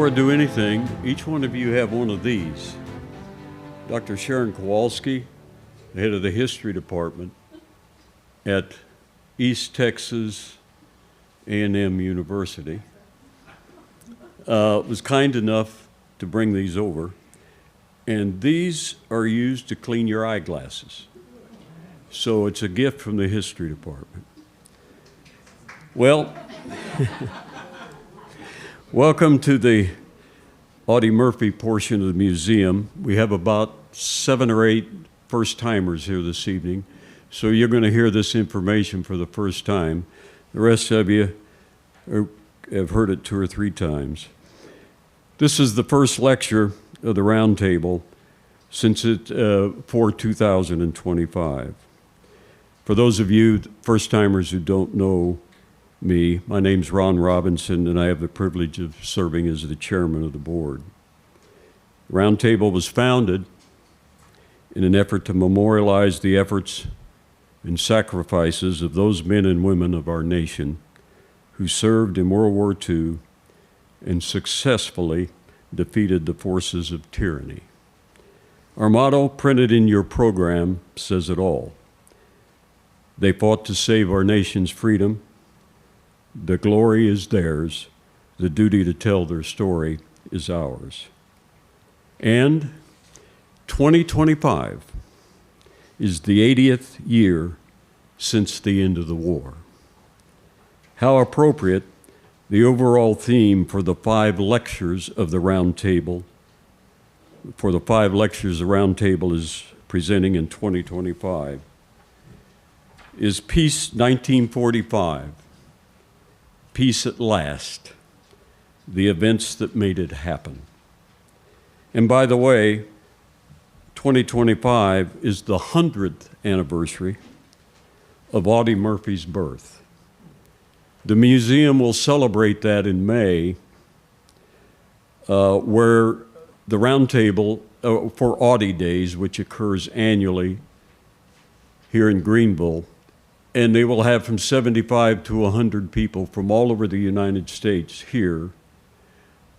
before I do anything, each one of you have one of these. Dr. Sharon Kowalski, the head of the history department at East Texas A&M University, was kind enough to bring these over. And these are used to clean your eyeglasses. So it's a gift from the history department. Well, welcome to the Audie Murphy portion of the museum. We have about 7 or 8 first-timers here this evening, so you're going to hear this information for the first time. The rest of you have heard it 2 or 3 times. This is the first lecture of the Roundtable for 2025. For those of you first-timers who don't know me, my name's Ron Robinson, and I have the privilege of serving as the chairman of the board. The Roundtable was founded in an effort to memorialize the efforts and sacrifices of those men and women of our nation who served in World War II and successfully defeated the forces of tyranny. Our motto, printed in your program, says it all. They fought to save our nation's freedom. The glory is theirs. The duty to tell their story is ours. And 2025 is the 80th year since the end of the war. How appropriate the overall theme for the 5 lectures of the Roundtable, for the 5 lectures the Roundtable is presenting in 2025, is Peace 1945, Peace at Last, the events that made it happen. And by the way, 2025 is the 100th anniversary of Audie Murphy's birth. The museum will celebrate that in May, where the Roundtable for Audie Days, which occurs annually here in Greenville, and they will have from 75 to 100 people from all over the United States here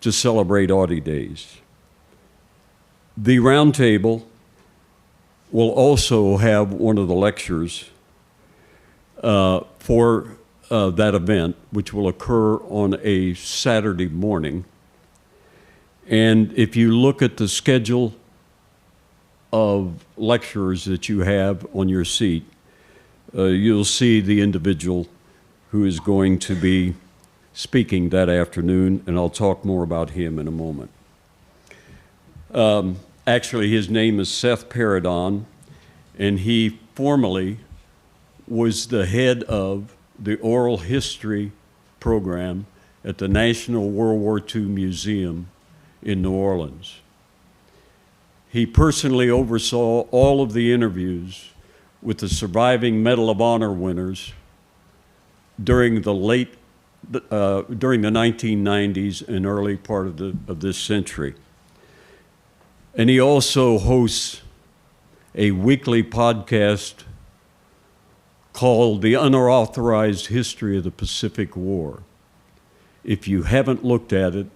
to celebrate Audie Days. The Roundtable will also have one of the lectures for that event, which will occur on a Saturday morning. And if you look at the schedule of lecturers that you have on your seat, you'll see the individual who is going to be speaking that afternoon, and I'll talk more about him in a moment. Actually, his name is Seth Paradon, and he formerly was the head of the oral history program at the National World War II Museum in New Orleans. He personally oversaw all of the interviews with the surviving Medal of Honor winners during the 1990s and early part of this century. And he also hosts a weekly podcast called The Unauthorized History of the Pacific War. If you haven't looked at it,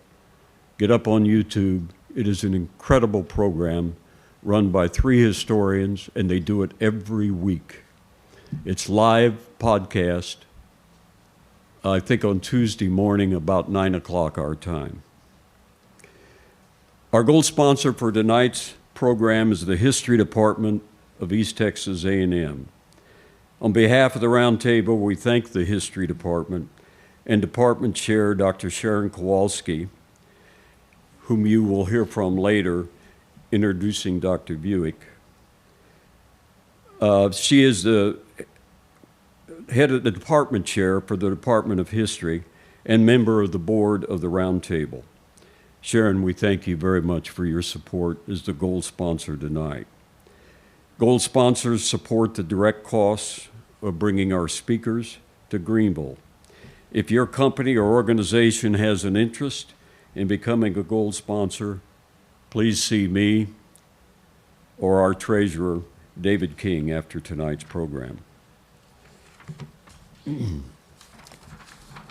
get up on YouTube. It is an incredible program run by 3 historians, and they do it every week. It's live podcast, I think on Tuesday morning about 9 o'clock our time. Our gold sponsor for tonight's program is the History Department of East Texas A&M. On behalf of the Roundtable, we thank the History Department and Department Chair Dr. Sharon Kowalski, whom you will hear from later, introducing Dr. Vuic. She is the head of the department chair for the Department of History and member of the board of the Roundtable. Sharon, we thank you very much for your support as the gold sponsor tonight. Gold sponsors support the direct costs of bringing our speakers to Greenville. If your company or organization has an interest in becoming a gold sponsor, please see me or our treasurer, David King, after tonight's program.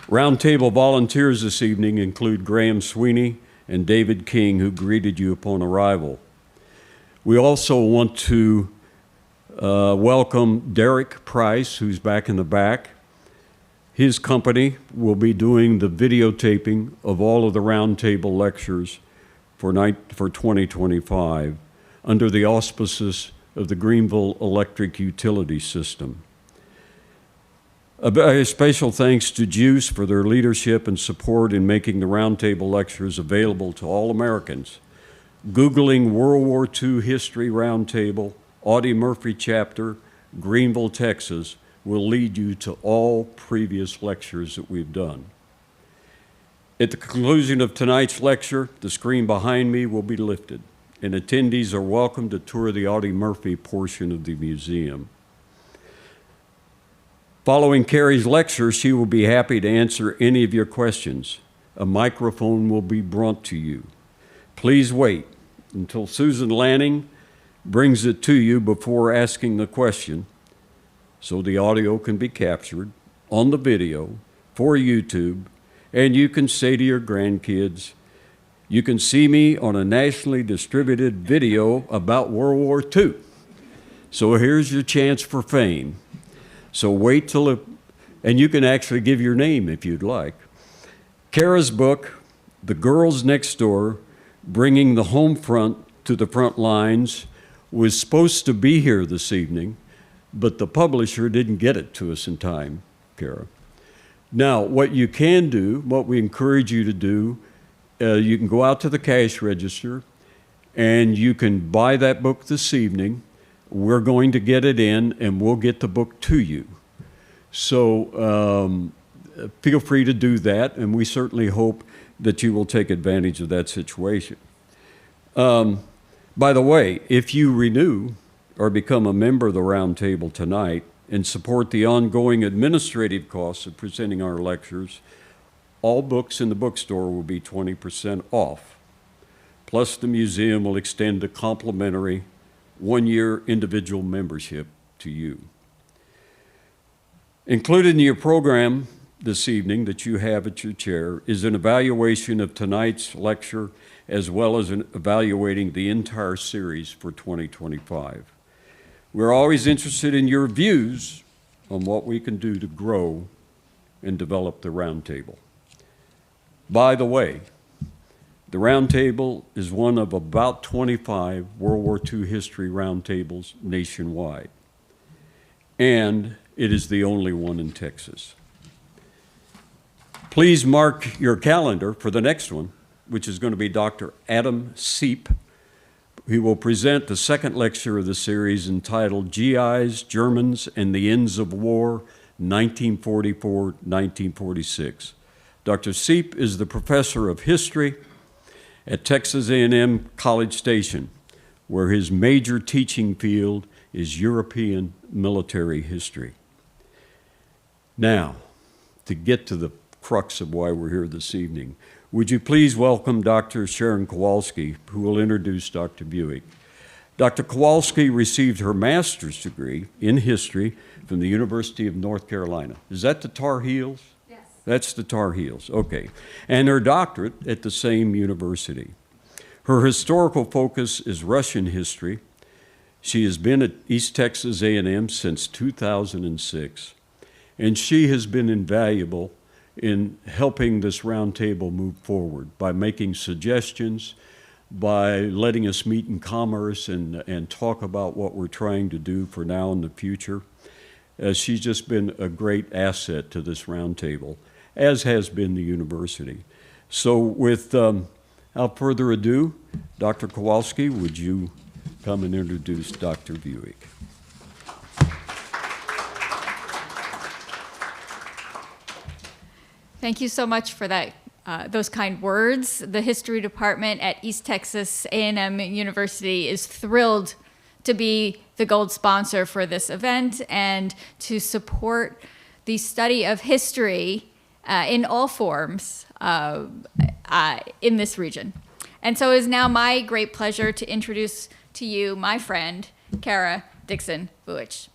Roundtable volunteers this evening include Graham Sweeney and David King, who greeted you upon arrival. We also want to welcome Derek Price, who's back in the back. His company will be doing the videotaping of all of the Roundtable lectures for 2025 under the auspices of the Greenville Electric Utility System. A special thanks to Juice for their leadership and support in making the Roundtable lectures available to all Americans. Googling World War II History Roundtable, Audie Murphy Chapter, Greenville, Texas, will lead you to all previous lectures that we've done. At the conclusion of tonight's lecture, the screen behind me will be lifted, and attendees are welcome to tour the Audie Murphy portion of the museum. Following Carrie's lecture, she will be happy to answer any of your questions. A microphone will be brought to you. Please wait until Susan Lanning brings it to you before asking the question, so the audio can be captured on the video for YouTube, and you can say to your grandkids, you can see me on a nationally distributed video about World War II. So here's your chance for fame. So wait till and you can actually give your name if you'd like. Kara's book, The Girls Next Door, Bringing the Home Front to the Front Lines, was supposed to be here this evening, but the publisher didn't get it to us in time, Kara. Now, what you can do, what we encourage you to do, you can go out to the cash register and you can buy that book this evening. We're going to get it in and we'll get the book to you. So feel free to do that, and we certainly hope that you will take advantage of that situation. By the way, if you renew or become a member of the Roundtable tonight and support the ongoing administrative costs of presenting our lectures, all books in the bookstore will be 20% off. Plus, the museum will extend a complimentary one-year individual membership to you. Included in your program this evening that you have at your chair is an evaluation of tonight's lecture, as well as evaluating the entire series for 2025. We're always interested in your views on what we can do to grow and develop the Roundtable. By the way, the Roundtable is one of about 25 World War II history roundtables nationwide, and it is the only one in Texas. Please mark your calendar for the next one, which is going to be Dr. Adam Seep. He will present the second lecture of the series entitled GIs, Germans, and the Ends of War, 1944-1946. Dr. Seep is the professor of history at Texas A&M College Station, where his major teaching field is European military history. Now, to get to the crux of why we're here this evening, would you please welcome Dr. Sharon Kowalski, who will introduce Dr. Vuic. Dr. Kowalski received her master's degree in history from the University of North Carolina. Is that the Tar Heels? Yes. That's the Tar Heels, okay. And her doctorate at the same university. Her historical focus is Russian history. She has been at East Texas A&M since 2006, and she has been invaluable in helping this roundtable move forward by making suggestions, by letting us meet in commerce and talk about what we're trying to do for now and the future. She's just been a great asset to this roundtable, as has been the university. So without further ado, Dr. Kowalski, would you come and introduce Dr. Vuic? Thank you so much for that, those kind words. The History Department at East Texas A&M University is thrilled to be the gold sponsor for this event and to support the study of history in all forms in this region. And so it is now my great pleasure to introduce to you my friend, Kara Dixon Vuic.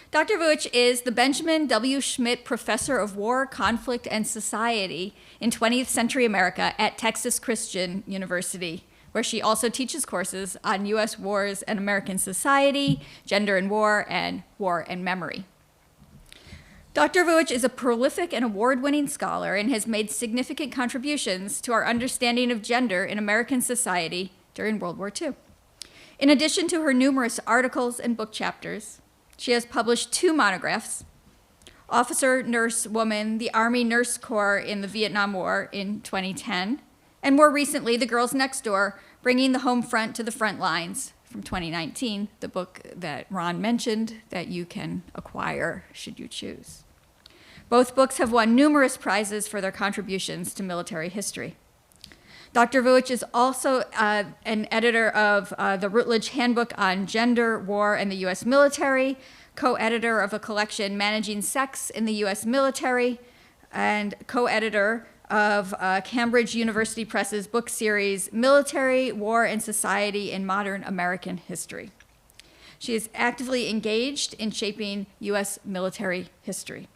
Dr. Vuic is the Benjamin W. Schmidt Professor of War, Conflict, and Society in 20th Century America at Texas Christian University, where she also teaches courses on U.S. wars and American society, gender and war and memory. Dr. Vuic is a prolific and award-winning scholar and has made significant contributions to our understanding of gender in American society during World War II. In addition to her numerous articles and book chapters, she has published 2 monographs, Officer, Nurse, Woman, the Army Nurse Corps in the Vietnam War in 2010, and more recently, The Girls Next Door, Bringing the Home Front to the Front Lines from 2019, the book that Ron mentioned that you can acquire should you choose. Both books have won numerous prizes for their contributions to military history. Dr. Vuic is also an editor of the Routledge Handbook on Gender, War, and the U.S. Military, co-editor of a collection, Managing Sex in the U.S. Military, and co-editor of Cambridge University Press's book series, Military, War, and Society in Modern American History. She is actively engaged in shaping U.S. military history.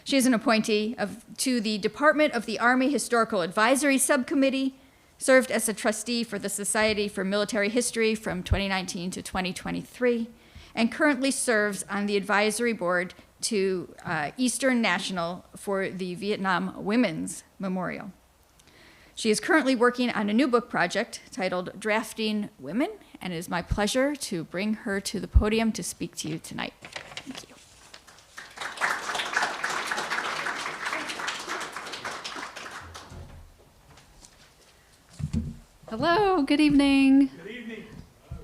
She is an appointee to the Department of the Army Historical Advisory Subcommittee, served as a trustee for the Society for Military History from 2019 to 2023, and currently serves on the advisory board to Eastern National for the Vietnam Women's Memorial. She is currently working on a new book project titled Drafting Women, and it is my pleasure to bring her to the podium to speak to you tonight. Thank you. Hello, good evening. Good evening.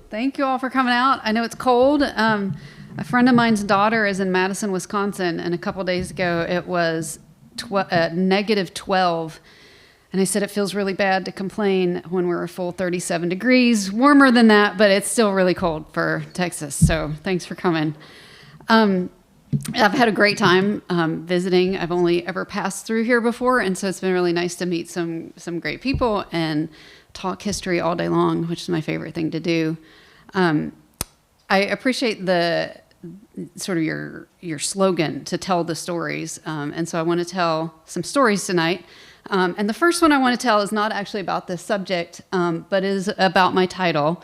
Thank you all for coming out. I know it's cold. A friend of mine's daughter is in Madison, Wisconsin, and a couple days ago it was negative 12. And I said it feels really bad to complain when we're a full 37 degrees, warmer than that, but it's still really cold for Texas. So thanks for coming. I've had a great time visiting. I've only ever passed through here before, and so it's been really nice to meet some great people and talk history all day long, which is my favorite thing to do. I appreciate the sort of your slogan to tell the stories, and so I want to tell some stories tonight. And the first one I want to tell is not actually about this subject, but is about my title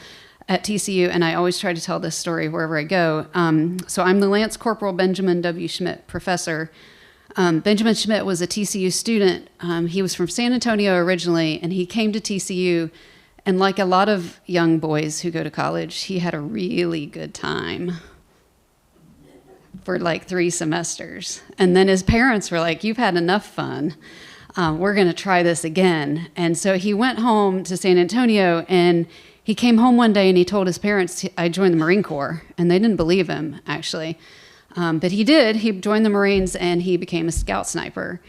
at TCU, and I always try to tell this story wherever I go. So I'm the Lance Corporal Benjamin W. Schmidt Professor. Benjamin Schmidt was a TCU student. He was from San Antonio originally, and he came to TCU, and like a lot of young boys who go to college, he had a really good time for like 3 semesters. And then his parents were like, "You've had enough fun. We're going to try this again." And so he went home to San Antonio, and he came home one day and he told his parents, "I joined the Marine Corps." And they didn't believe him, actually. But he did. He joined the Marines and he became a scout sniper.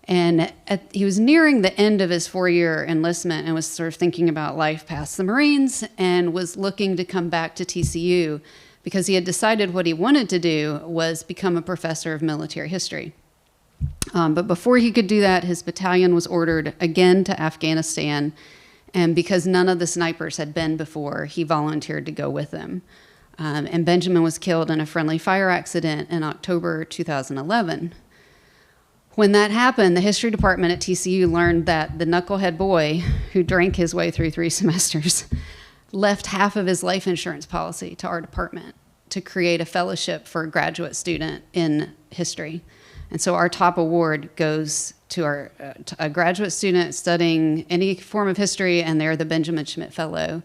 And he was nearing the end of his 4-year enlistment and was sort of thinking about life past the Marines and was looking to come back to TCU because he had decided what he wanted to do was become a professor of military history. But before he could do that, his battalion was ordered again to Afghanistan. And because none of the snipers had been before, he volunteered to go with them. And Benjamin was killed in a friendly fire accident in October 2011. When that happened, the history department at TCU learned that the knucklehead boy who drank his way through 3 semesters left half of his life insurance policy to our department to create a fellowship for a graduate student in history. And so our top award goes to a graduate student studying any form of history, and they're the Benjamin Schmidt Fellow.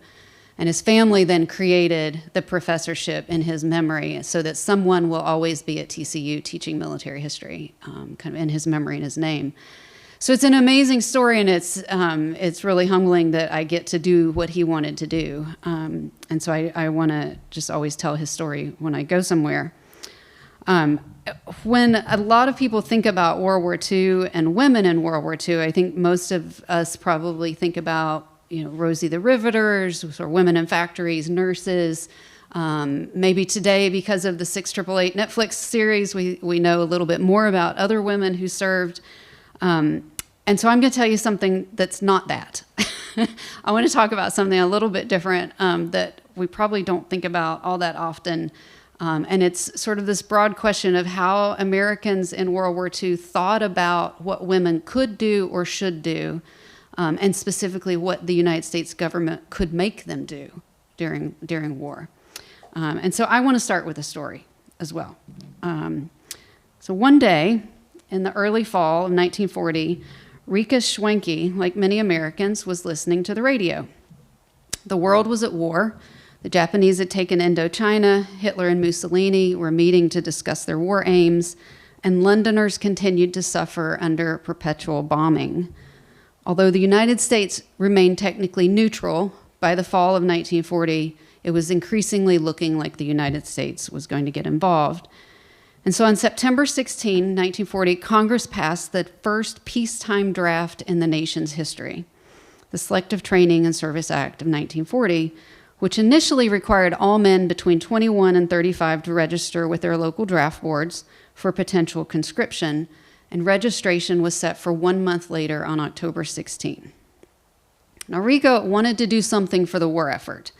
And his family then created the professorship in his memory so that someone will always be at TCU teaching military history, kind of in his memory and his name. So it's an amazing story, and it's really humbling that I get to do what he wanted to do. And so I want to just always tell his story when I go somewhere. When a lot of people think about World War II and women in World War II, I think most of us probably think about Rosie the Riveters, or women in factories, nurses. Maybe today, because of the 6888 Netflix series, we know a little bit more about other women who served. And so I'm going to tell you something that's not that. I want to talk about something a little bit different that we probably don't think about all that often. And it's sort of this broad question of how Americans in World War II thought about what women could do or should do, and specifically what the United States government could make them do during war. And so I want to start with a story as well. So one day in the early fall of 1940, Rika Schwenke, like many Americans, was listening to the radio. The world was at war. The Japanese had taken Indochina. Hitler and Mussolini were meeting to discuss their war aims, and Londoners continued to suffer under perpetual bombing. Although the United States remained technically neutral, by the fall of 1940, it was increasingly looking like the United States was going to get involved. And so on September 16, 1940, Congress passed the first peacetime draft in the nation's history, the Selective Training and Service Act of 1940, which initially required all men between 21 and 35 to register with their local draft boards for potential conscription, and registration was set for 1 month later on October 16. Now, Rika wanted to do something for the war effort.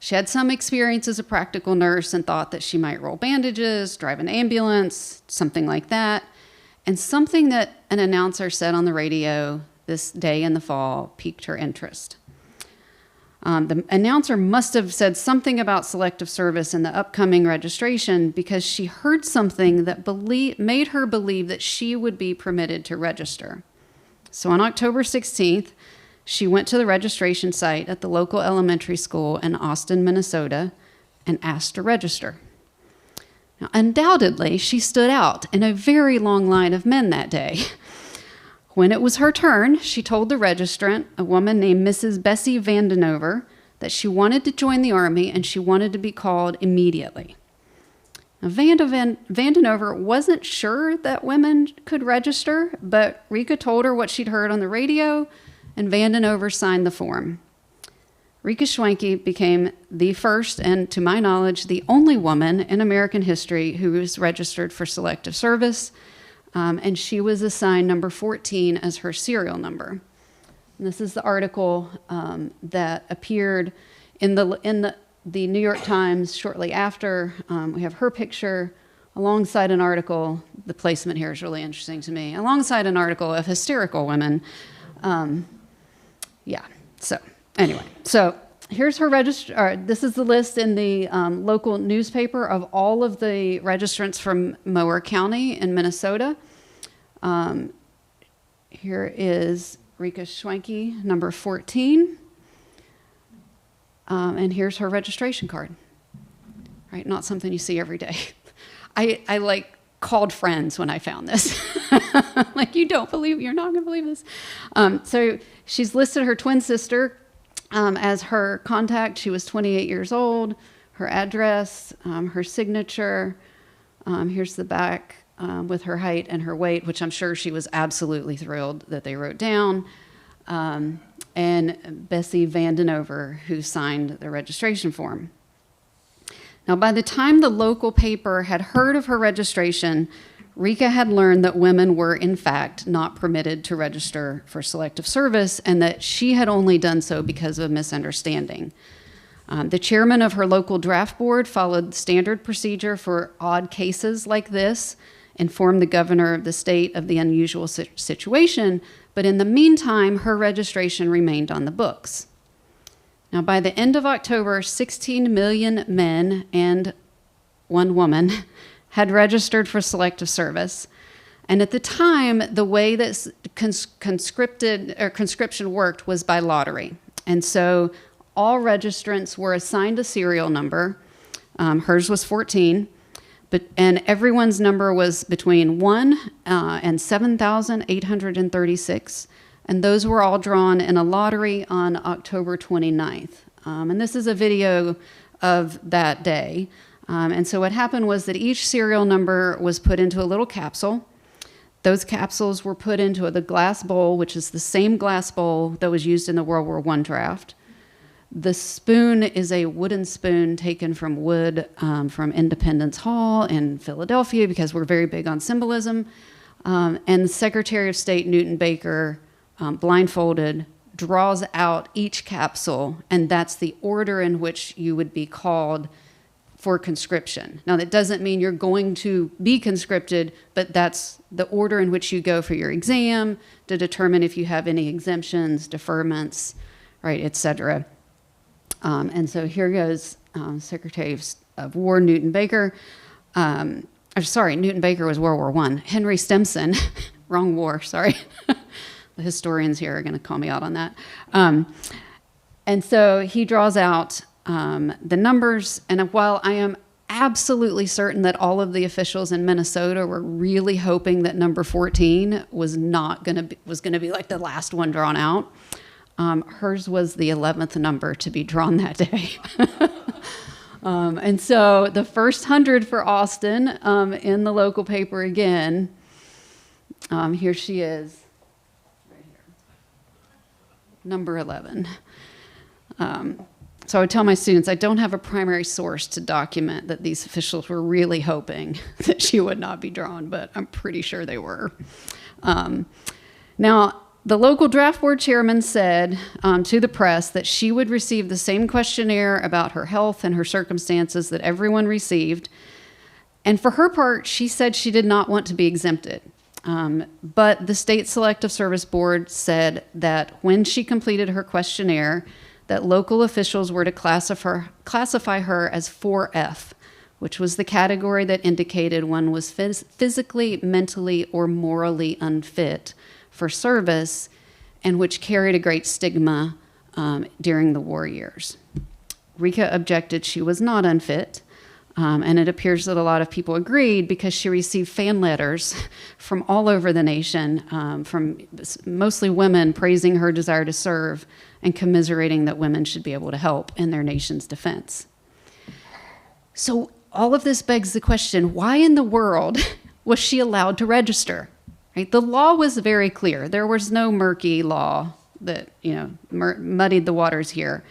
She had some experience as a practical nurse and thought that she might roll bandages, drive an ambulance, something like that. And something that an announcer said on the radio this day in the fall piqued her interest. The announcer must have said something about selective service in the upcoming registration because she heard something that made her believe that she would be permitted to register. So on October 16th, she went to the registration site at the local elementary school in Austin, Minnesota, and asked to register. Now, undoubtedly, she stood out in a very long line of men that day. When it was her turn, she told the registrant, a woman named Mrs. Bessie Vandenover, that she wanted to join the Army and she wanted to be called immediately. Now, Vandenover wasn't sure that women could register, but Rika told her what she'd heard on the radio, and Vandenover signed the form. Rika Schwenke became the first, and to my knowledge, the only woman in American history who was registered for selective service, and she was assigned number 14 as her serial number. And this is the article that appeared in the New York Times shortly after. We have her picture alongside an article. The placement here is really interesting to me. Alongside an article of hysterical women. So anyway, so here's her this is the list in the local newspaper of all of the registrants from Mower County in Minnesota. Here is Rika Schwenke, number 14. And here's her registration card. Right, not something you see every day. I called friends when I found this. Like, you're not gonna believe this. So she's listed her twin sister as her contact. She was 28 years old, her address, her signature. Here's the back with her height and her weight, which I'm sure she was absolutely thrilled that they wrote down. And Bessie Vandenover, who signed the registration form. Now, by the time the local paper had heard of her registration, Rika had learned that women were, in fact, not permitted to register for selective service and that she had only done so because of a misunderstanding. The chairman of her local draft board followed standard procedure for odd cases like this, informed the governor of the state of the unusual situation, but in the meantime, her registration remained on the books. Now, by the end of October, 16 million men and 1 woman had registered for selective service. And at the time, the way that conscription worked was by lottery. And so all registrants were assigned a serial number. Hers was 14, and everyone's number was between 1 and 7,836. And those were all drawn in a lottery on October 29th. And this is a video of that day. And so what happened was that each serial number was put into a little capsule. Those capsules were put into the glass bowl, which is the same glass bowl that was used in the World War I draft. The spoon is a wooden spoon taken from wood from Independence Hall in Philadelphia, because we're very big on symbolism. And Secretary of State Newton Baker, blindfolded, draws out each capsule, and that's the order in which you would be called for conscription. Now, that doesn't mean you're going to be conscripted, but that's the order in which you go for your exam to determine if you have any exemptions, deferments, right, et cetera. And so here goes Secretary of War Newton Baker. Newton Baker was World War I. Henry Stimson, wrong war, sorry. The historians here are going to call me out on that. And so he draws out the numbers, and while I am absolutely certain that all of the officials in Minnesota were really hoping that number 14 was going to be like the last one drawn out, hers was the 11th number to be drawn that day. And so the first 100 for Austin in the local paper again, here she is, right here, number 11. So I would tell my students, I don't have a primary source to document that these officials were really hoping that she would not be drawn, but I'm pretty sure they were. Now, the local draft board chairman said to the press that she would receive the same questionnaire about her health and her circumstances that everyone received. And for her part, she said she did not want to be exempted. But the State Selective Service Board said that when she completed her questionnaire, that local officials were to classify her as 4F, which was the category that indicated one was physically, mentally, or morally unfit for service, and which carried a great stigma during the war years. Rika objected she was not unfit, and it appears that a lot of people agreed because she received fan letters from all over the nation, from mostly women praising her desire to serve and commiserating that women should be able to help in their nation's defense. So all of this begs the question, why in the world was she allowed to register? Right? The law was very clear. There was no murky law that muddied the waters here.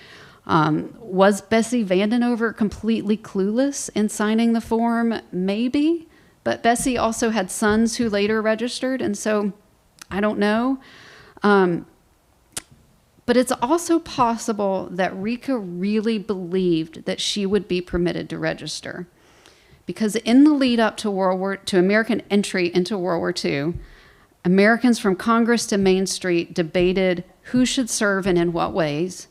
Was Bessie Vandenover completely clueless in signing the form? Maybe, but Bessie also had sons who later registered, and so I don't know. But it's also possible that Rika really believed that she would be permitted to register, because in the lead up to American entry into World War II, Americans from Congress to Main Street debated who should serve and in what ways,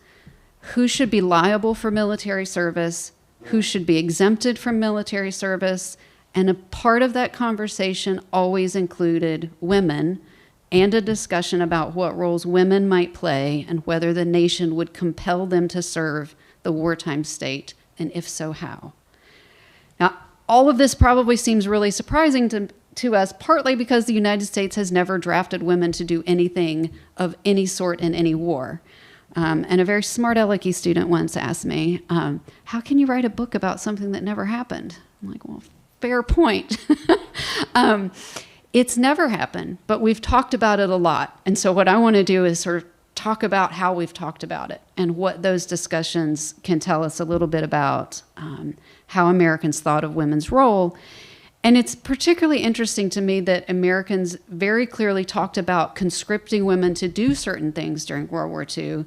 who should be liable for military service, who should be exempted from military service, and a part of that conversation always included women and a discussion about what roles women might play and whether the nation would compel them to serve the wartime state, and if so, how. Now, all of this probably seems really surprising to us, partly because the United States has never drafted women to do anything of any sort in any war. And a very smart Alecky student once asked me, how can you write a book about something that never happened? I'm like, well, fair point. It's never happened, but we've talked about it a lot. And so what I want to do is sort of talk about how we've talked about it and what those discussions can tell us a little bit about how Americans thought of women's role. And it's particularly interesting to me that Americans very clearly talked about conscripting women to do certain things during World War II,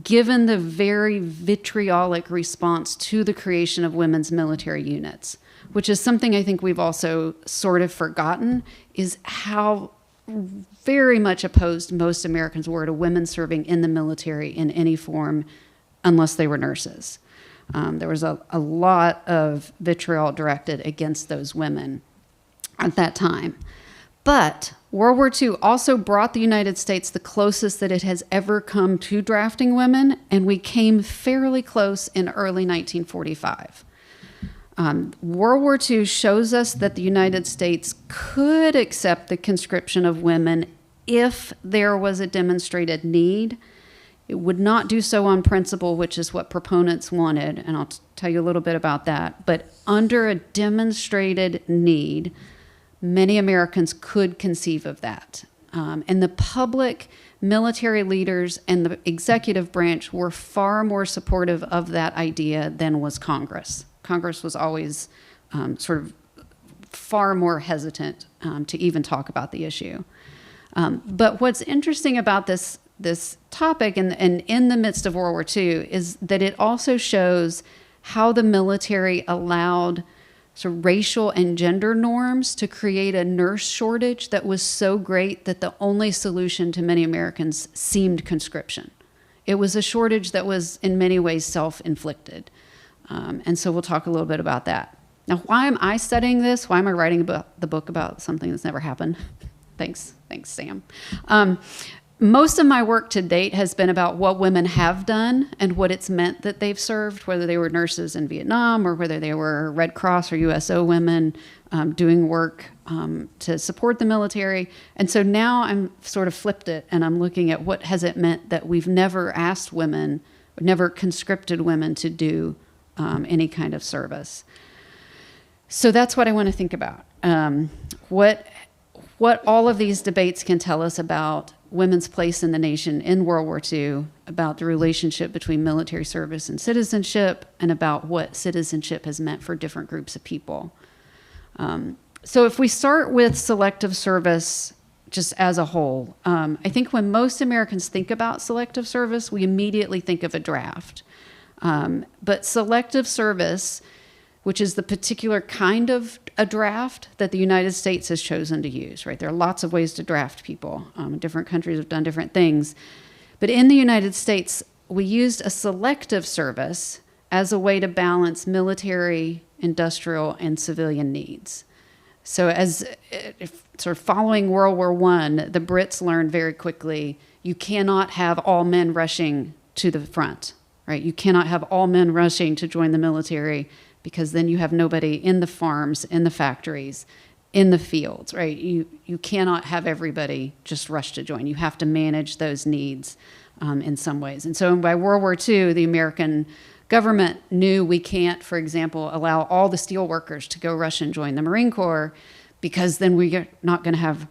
given the very vitriolic response to the creation of women's military units, which is something I think we've also sort of forgotten, is how very much opposed most Americans were to women serving in the military in any form, unless they were nurses. There was a lot of vitriol directed against those women at that time. But World War II also brought the United States the closest that it has ever come to drafting women, and we came fairly close in early 1945. World War II shows us that the United States could accept the conscription of women if there was a demonstrated need. It would not do so on principle, which is what proponents wanted, and I'll tell you a little bit about that. But under a demonstrated need, many Americans could conceive of that. And the public, military leaders, and the executive branch were far more supportive of that idea than was Congress. Congress was always sort of far more hesitant to even talk about the issue. But what's interesting about this topic and in the midst of World War II is that it also shows how the military allowed sort of racial and gender norms to create a nurse shortage that was so great that the only solution to many Americans seemed conscription. It was a shortage that was in many ways self-inflicted. And so we'll talk a little bit about that. Now, why am I studying this? Why am I writing the book about something that's never happened? Thanks, Sam. Most of my work to date has been about what women have done and what it's meant that they've served, whether they were nurses in Vietnam or whether they were Red Cross or USO women doing work to support the military. And so now I'm sort of flipped it, and I'm looking at what has it meant that we've never asked women, never conscripted women to do any kind of service. So that's what I want to think about. What all of these debates can tell us about women's place in the nation in World War II, about the relationship between military service and citizenship, and about what citizenship has meant for different groups of people. So if we start with selective service just as a whole, I think when most Americans think about selective service, we immediately think of a draft. But selective service, which is the particular kind of a draft that the United States has chosen to use, right? There are lots of ways to draft people. Different countries have done different things. But in the United States, we used a selective service as a way to balance military, industrial, and civilian needs. So sort of following World War I, the Brits learned very quickly, you cannot have all men rushing to the front, right? You cannot have all men rushing to join the military, because then you have nobody in the farms, in the factories, in the fields, right? You cannot have everybody just rush to join. You have to manage those needs in some ways. And so by World War II, the American government knew we can't, for example, allow all the steel workers to go rush and join the Marine Corps, because then we're not going to have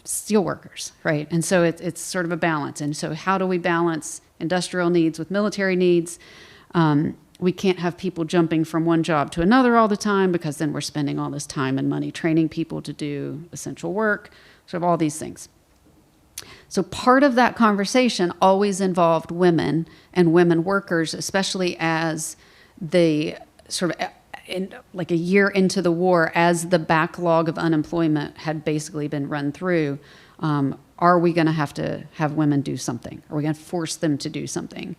steel workers, right? And so it's sort of a balance. And so how do we balance industrial needs with military needs? We can't have people jumping from one job to another all the time, because then we're spending all this time and money training people to do essential work, sort of all these things. So part of that conversation always involved women and women workers, especially as the sort of like a year into the war, as the backlog of unemployment had basically been run through. Are we going to have women do something? Are we going to force them to do something?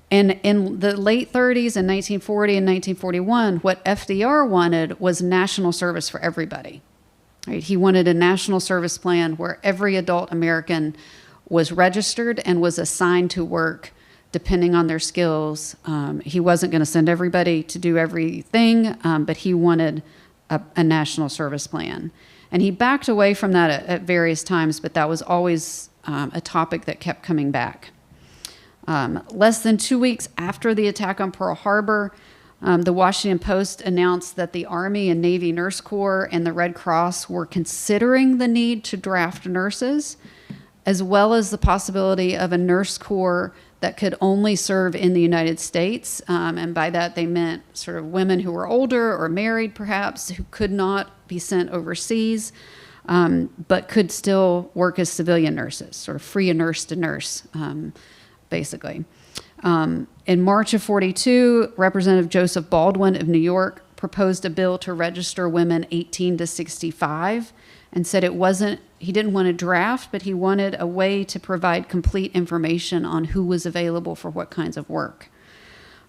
And in the late 30s, in 1940 and 1941, what FDR wanted was national service for everybody. Right? He wanted a national service plan where every adult American was registered and was assigned to work depending on their skills. He wasn't going to send everybody to do everything, but he wanted a national service plan. And he backed away from that at various times, but that was always a topic that kept coming back. Less than 2 weeks after the attack on Pearl Harbor, the Washington Post announced that the Army and Navy Nurse Corps and the Red Cross were considering the need to draft nurses, as well as the possibility of a nurse corps that could only serve in the United States. And by that, they meant sort of women who were older or married, perhaps, who could not be sent overseas, but could still work as civilian nurses, sort of free a nurse to nurse, basically. In March of 42, Representative Joseph Baldwin of New York proposed a bill to register women 18 to 65 and said he didn't want to draft, but he wanted a way to provide complete information on who was available for what kinds of work.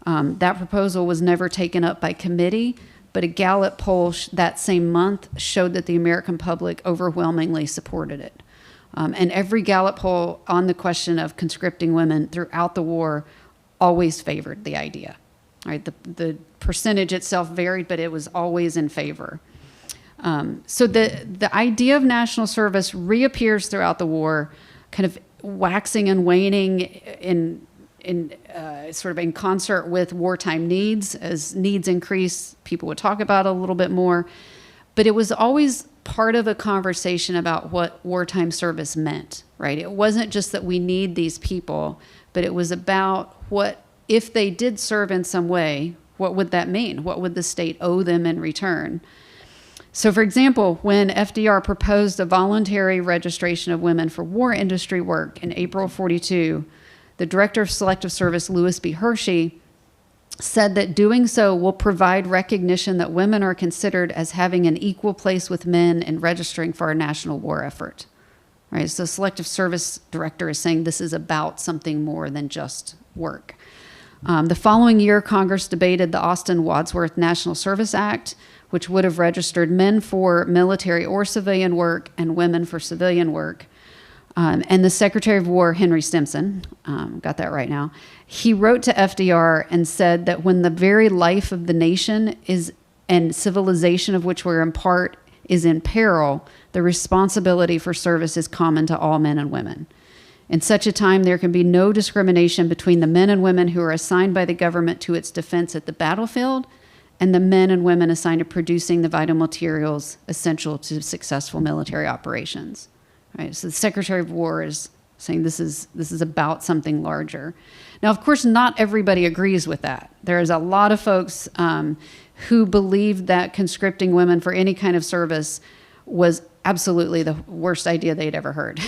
That proposal was never taken up by committee, but a Gallup poll that same month showed that the American public overwhelmingly supported it. And every Gallup poll on the question of conscripting women throughout the war always favored the idea. Right? The percentage itself varied, but it was always in favor. So the idea of national service reappears throughout the war, kind of waxing and waning in sort of in concert with wartime needs. As needs increase, people would talk about it a little bit more. But it was always part of a conversation about what wartime service meant, right? It wasn't just that we need these people, but it was about what, if they did serve in some way, what would that mean? What would the state owe them in return? So, for example, when FDR proposed a voluntary registration of women for war industry work in April of 42, the director of selective service, Lewis B. Hershey, said that doing so will provide recognition that women are considered as having an equal place with men in registering for our national war effort. Right? So the Selective Service Director is saying this is about something more than just work. The following year, Congress debated the Austin-Wadsworth National Service Act, which would have registered men for military or civilian work and women for civilian work. And the Secretary of War, Henry Stimson, got that right now, he wrote to FDR and said that when the very life of the nation is and civilization of which we're in part is in peril, the responsibility for service is common to all men and women. In such a time, there can be no discrimination between the men and women who are assigned by the government to its defense at the battlefield and the men and women assigned to producing the vital materials essential to successful military operations. Right? So the Secretary of War is saying this is about something larger. Now, of course, not everybody agrees with that. There's a lot of folks who believe that conscripting women for any kind of service was absolutely the worst idea they'd ever heard.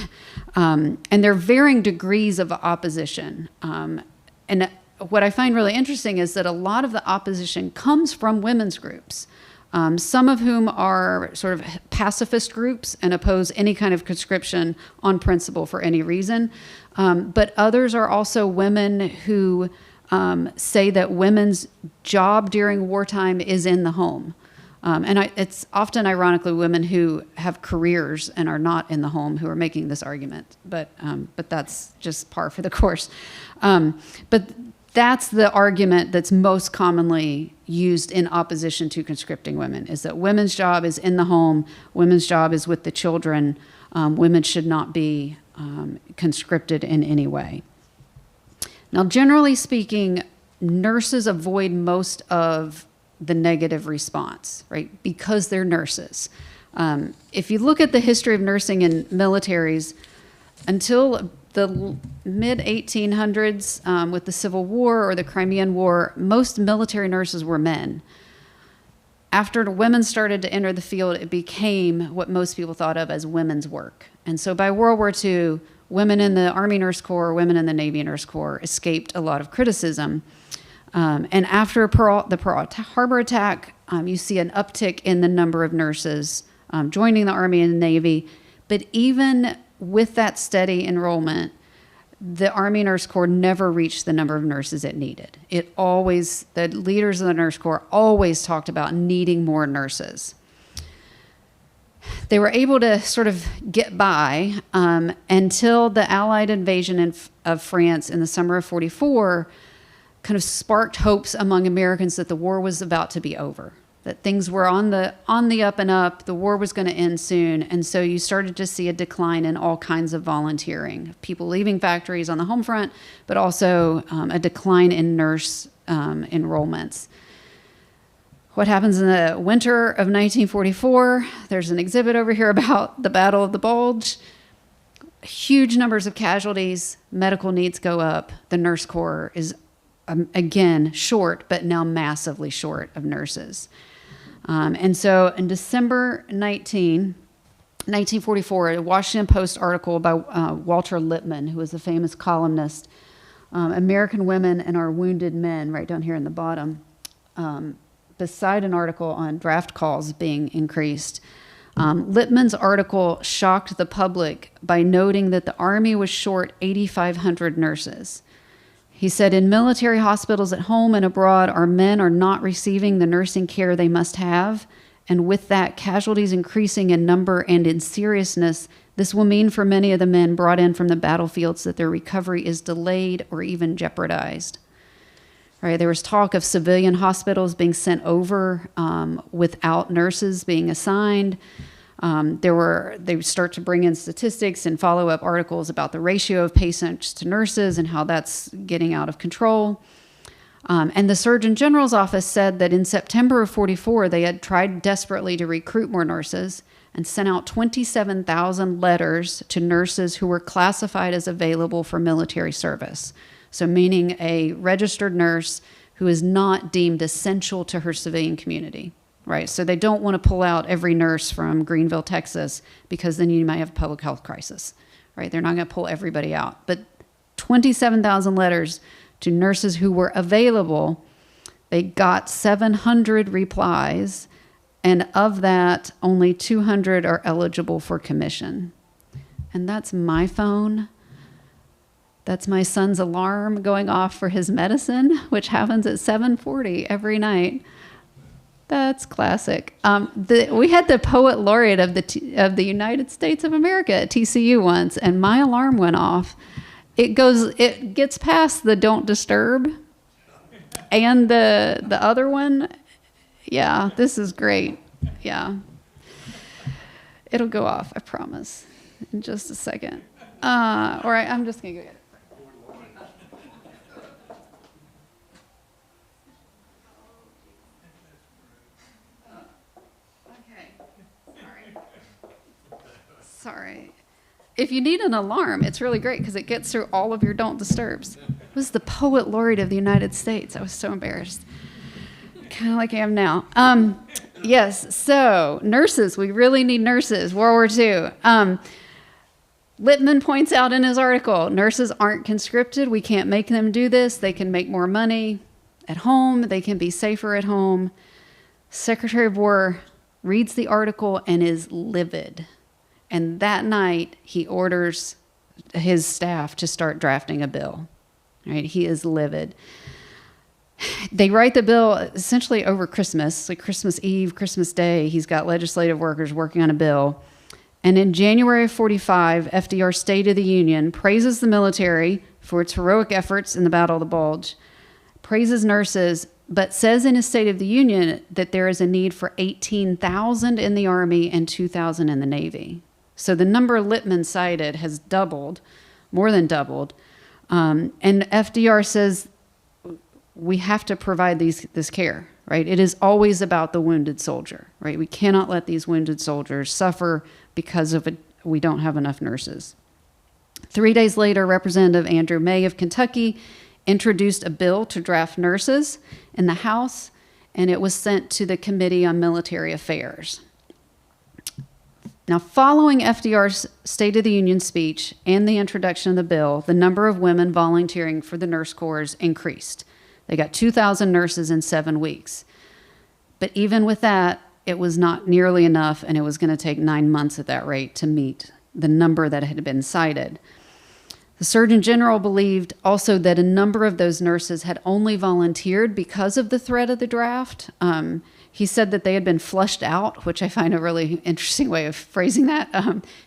And there are varying degrees of opposition. And what I find really interesting is that a lot of the opposition comes from women's groups, some of whom are sort of pacifist groups and oppose any kind of conscription on principle for any reason. But others are also women who say that women's job during wartime is in the home. It's often, ironically, women who have careers and are not in the home who are making this argument. But that's just par for the course. But that's the argument that's most commonly used in opposition to conscripting women, is that women's job is in the home, women's job is with the children, women should not be conscripted in any way. Now, generally speaking, nurses avoid most of the negative response, right? Because they're nurses. If you look at the history of nursing in militaries, until the mid-1800s, with the Civil War or the Crimean War, most military nurses were men. After the women started to enter the field, it became what most people thought of as women's work. And so by World War II, women in the Army Nurse Corps, women in the Navy Nurse Corps escaped a lot of criticism. And after the Pearl Harbor attack, you see an uptick in the number of nurses joining the Army and the Navy. But even with that steady enrollment, the Army Nurse Corps never reached the number of nurses it needed. The leaders of the Nurse Corps always talked about needing more nurses. They were able to sort of get by until the Allied invasion of France in the summer of 1944 kind of sparked hopes among Americans that the war was about to be over, that things were on the up and up, the war was going to end soon, and so you started to see a decline in all kinds of volunteering, people leaving factories on the home front, but also a decline in nurse enrollments. What happens in the winter of 1944? There's an exhibit over here about the Battle of the Bulge. Huge numbers of casualties, medical needs go up, the Nurse Corps is again short, but now massively short of nurses. And so in December 1944, a Washington Post article by Walter Lippmann, who was a famous columnist, American Women and Our Wounded Men, right down here in the bottom, beside an article on draft calls being increased. Lippmann's article shocked the public by noting that the Army was short 8,500 nurses. He said, in military hospitals at home and abroad, our men are not receiving the nursing care they must have. And with that, casualties increasing in number and in seriousness, this will mean for many of the men brought in from the battlefields that their recovery is delayed or even jeopardized. Right, there was talk of civilian hospitals being sent over without nurses being assigned. They start to bring in statistics and follow-up articles about the ratio of patients to nurses and how that's getting out of control. And the Surgeon General's office said that in September of 1944, they had tried desperately to recruit more nurses and sent out 27,000 letters to nurses who were classified as available for military service. So meaning a registered nurse who is not deemed essential to her civilian community. Right, so they don't want to pull out every nurse from Greenville, Texas, because then you might have a public health crisis. Right, they're not going to pull everybody out. But 27,000 letters to nurses who were available They got 700 replies, and of that, only 200 are eligible for commission. And that's my phone. That's my son's alarm going off for his medicine, which happens at 7:40 every night. That's classic. We had the poet laureate of the United States of America at TCU once, and my alarm went off. It gets past the don't disturb, and the other one. Yeah, this is great. Yeah, it'll go off. I promise. In just a second. All right, I'm just gonna go get it. Sorry. If you need an alarm, it's really great because it gets through all of your don't disturbs. It was the poet laureate of the United States. I was so embarrassed. Kind of like I am now. Yes, so nurses. We really need nurses. World War II. Lippmann points out in his article, nurses aren't conscripted. We can't make them do this. They can make more money at home. They can be safer at home. Secretary of War reads the article and is livid. And that night, he orders his staff to start drafting a bill. Right? He is livid. They write the bill essentially over Christmas, like Christmas Eve, Christmas Day. He's got legislative workers working on a bill. And in January of 45, FDR's State of the Union praises the military for its heroic efforts in the Battle of the Bulge, praises nurses, but says in his State of the Union that there is a need for 18,000 in the Army and 2,000 in the Navy. So the number Lippmann cited has doubled, more than doubled. And FDR says we have to provide this care, right? It is always about the wounded soldier, right? We cannot let these wounded soldiers suffer because we don't have enough nurses. 3 days later, Representative Andrew May of Kentucky introduced a bill to draft nurses in the House, and it was sent to the Committee on Military Affairs. Now, following FDR's State of the Union speech and the introduction of the bill, the number of women volunteering for the nurse corps increased. They got 2,000 nurses in 7 weeks. But even with that, it was not nearly enough, and it was going to take 9 months at that rate to meet the number that had been cited. The Surgeon General believed also that a number of those nurses had only volunteered because of the threat of the draft. He said that they had been flushed out, which I find a really interesting way of phrasing that.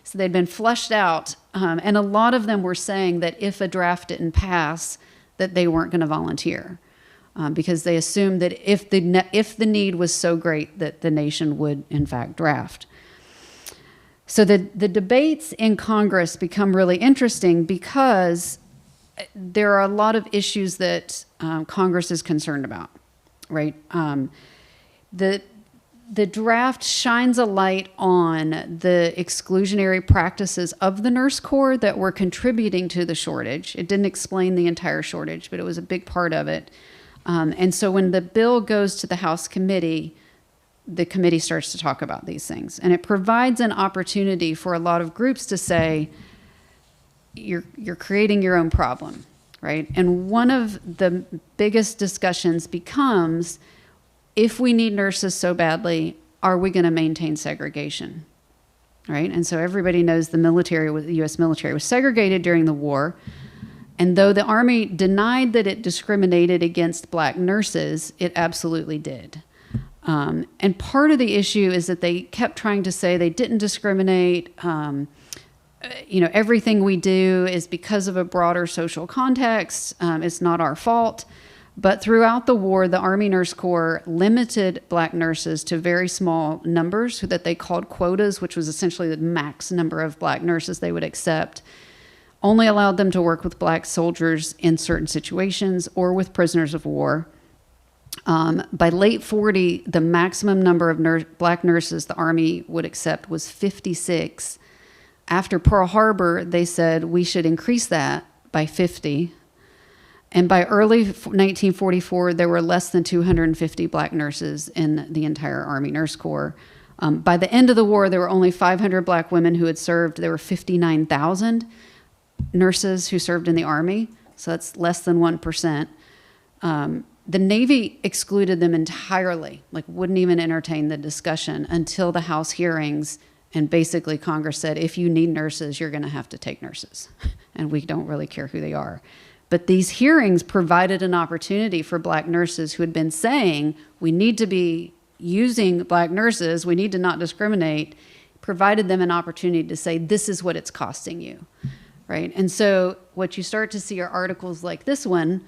So they'd been flushed out, and a lot of them were saying that if a draft didn't pass, that they weren't going to volunteer, because they assumed that if the need was so great that the nation would, in fact, draft. So the debates in Congress become really interesting because there are a lot of issues that Congress is concerned about, right? The draft shines a light on the exclusionary practices of the nurse corps that were contributing to the shortage. It didn't explain the entire shortage, but it was a big part of it. And so when the bill goes to the House committee, the committee starts to talk about these things. And it provides an opportunity for a lot of groups to say, you're creating your own problem, right? And one of the biggest discussions becomes, if we need nurses so badly, are we going to maintain segregation, right? And so everybody knows the U.S. military was segregated during the war. And though the Army denied that it discriminated against black nurses, it absolutely did. And part of the issue is that they kept trying to say they didn't discriminate. Everything we do is because of a broader social context. It's not our fault. But throughout the war, the Army Nurse Corps limited black nurses to very small numbers that they called quotas, which was essentially the max number of black nurses they would accept. Only allowed them to work with black soldiers in certain situations or with prisoners of war. By late 40, the maximum number of black nurses the Army would accept was 56. After Pearl Harbor, they said we should increase that by 50. And by early 1944, there were less than 250 black nurses in the entire Army Nurse Corps. By the end of the war, there were only 500 black women who had served. There were 59,000 nurses who served in the Army, so that's less than 1%. The Navy excluded them entirely, like wouldn't even entertain the discussion until the House hearings. And basically Congress said, if you need nurses, you're going to have to take nurses. And we don't really care who they are. But these hearings provided an opportunity for Black nurses who had been saying, we need to be using Black nurses, we need to not discriminate, provided them an opportunity to say, this is what it's costing you, right? And so what you start to see are articles like this one,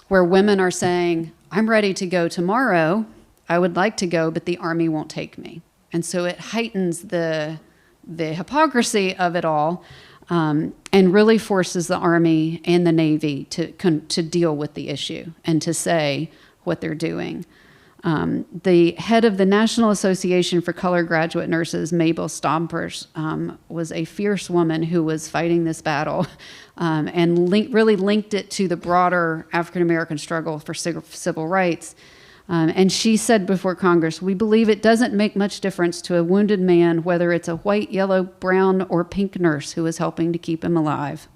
where women are saying, I'm ready to go tomorrow, I would like to go, but the Army won't take me. And so it heightens the hypocrisy of it all, and really forces the Army and the Navy to deal with the issue and to say what they're doing. The head of the National Association for Color Graduate Nurses, Mabel Stompers, was a fierce woman who was fighting this battle and really linked it to the broader African-American struggle for civil rights. And she said before Congress, we believe it doesn't make much difference to a wounded man whether it's a white, yellow, brown, or pink nurse who is helping to keep him alive.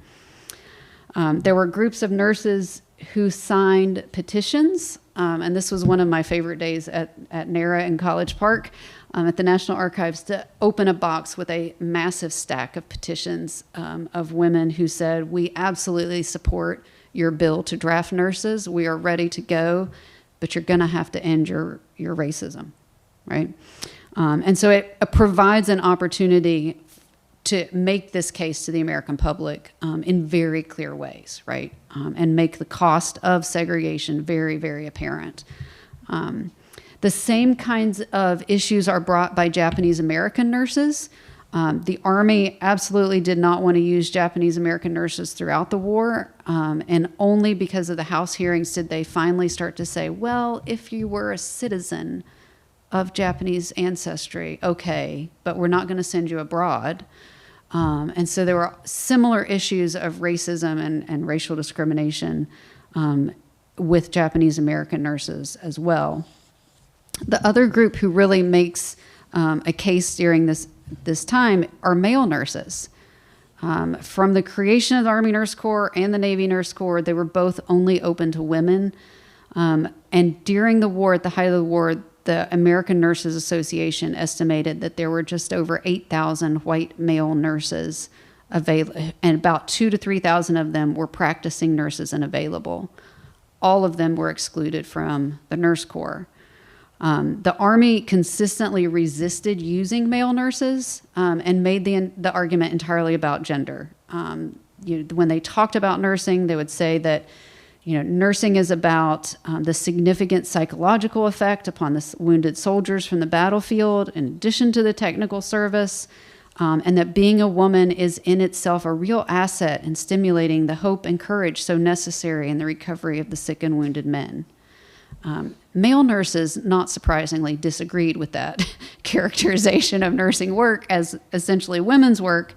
There were groups of nurses who signed petitions, and this was one of my favorite days at NARA in College Park, at the National Archives, to open a box with a massive stack of petitions of women who said, we absolutely support your bill to draft nurses. We are ready to go, but you're going to have to end your racism, right? And so it provides an opportunity to make this case to the American public in very clear ways, right? And make the cost of segregation very, very apparent. The same kinds of issues are brought by Japanese American nurses. The Army absolutely did not want to use Japanese American nurses throughout the war, and only because of the House hearings did they finally start to say, well, if you were a citizen of Japanese ancestry, okay, but we're not going to send you abroad. And so there were similar issues of racism and racial discrimination with Japanese American nurses as well. The other group who really makes a case during this time are male nurses. From the creation of the Army Nurse Corps and the Navy Nurse Corps, they were both only open to women. And during the war, at the height of the war, the American Nurses Association estimated that there were just over 8,000 white male nurses available, and about 2,000 to 3,000 of them were practicing nurses and available. All of them were excluded from the Nurse Corps. The Army consistently resisted using male nurses and made the argument entirely about gender. When they talked about nursing, they would say that nursing is about the significant psychological effect upon the wounded soldiers from the battlefield, in addition to the technical service, and that being a woman is in itself a real asset in stimulating the hope and courage so necessary in the recovery of the sick and wounded men. Male nurses, not surprisingly, disagreed with that characterization of nursing work as essentially women's work,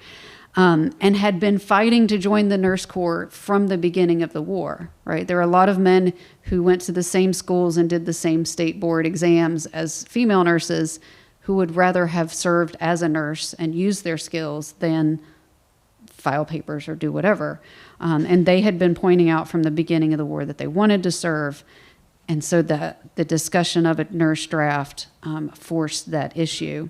and had been fighting to join the Nurse Corps from the beginning of the war, right? There are a lot of men who went to the same schools and did the same state board exams as female nurses who would rather have served as a nurse and used their skills than file papers or do whatever. And they had been pointing out from the beginning of the war that they wanted to serve. And so the discussion of a nurse draft forced that issue.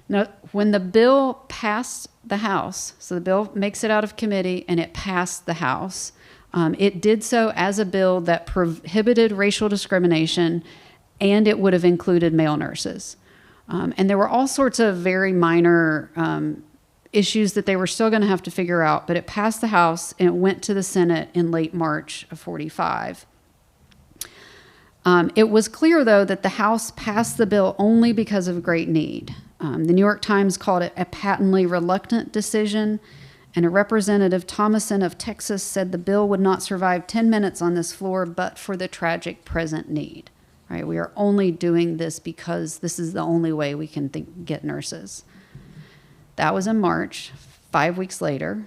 Now, when the bill passed the House, so the bill makes it out of committee and it passed the House, it did so as a bill that prohibited racial discrimination, and it would have included male nurses. And there were all sorts of very minor issues that they were still going to have to figure out, but it passed the House and it went to the Senate in late March of 45. It was clear, though, that the House passed the bill only because of great need. The New York Times called it a patently reluctant decision, and a Representative Thomason of Texas said the bill would not survive 10 minutes on this floor but for the tragic present need. Right? We are only doing this because this is the only way we can get nurses. That was in March. 5 weeks later,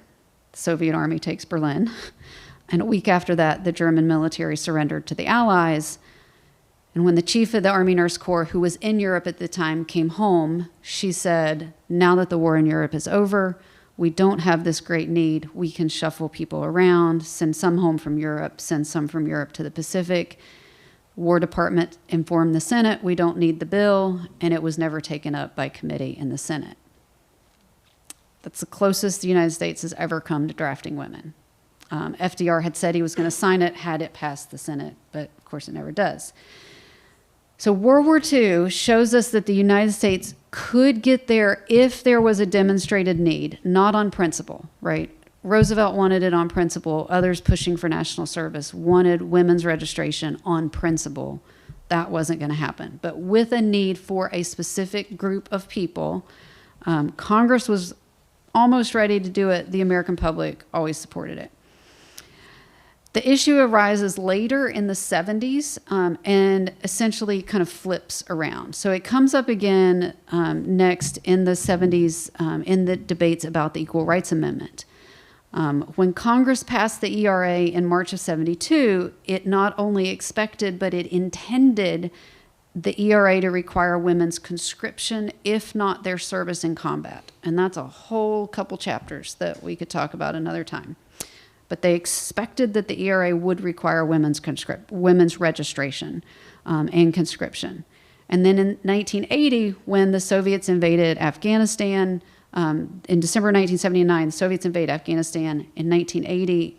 the Soviet Army takes Berlin. And a week after that, the German military surrendered to the Allies. And when the chief of the Army Nurse Corps, who was in Europe at the time, came home, she said, now that the war in Europe is over, we don't have this great need. We can shuffle people around, send some home from Europe, send some from Europe to the Pacific. War Department informed the Senate, we don't need the bill, and it was never taken up by committee in the Senate. That's the closest the United States has ever come to drafting women. FDR had said he was going to sign it had it passed the Senate, but of course it never does. So World War II shows us that the United States could get there if there was a demonstrated need, not on principle, right? Roosevelt wanted it on principle. Others pushing for national service wanted women's registration on principle. That wasn't going to happen. But with a need for a specific group of people, Congress was almost ready to do it. The American public always supported it. The issue arises later in the 70s and essentially kind of flips around. So it comes up again next in the 70s in the debates about the Equal Rights Amendment. When Congress passed the ERA in March of 72, it not only expected, but it intended the ERA to require women's conscription, if not their service in combat. And that's a whole couple chapters that we could talk about another time. But they expected that the ERA would require women's registration and conscription. And then in 1980, when the Soviets invaded Afghanistan, in December 1979, the Soviets invade Afghanistan. In 1980,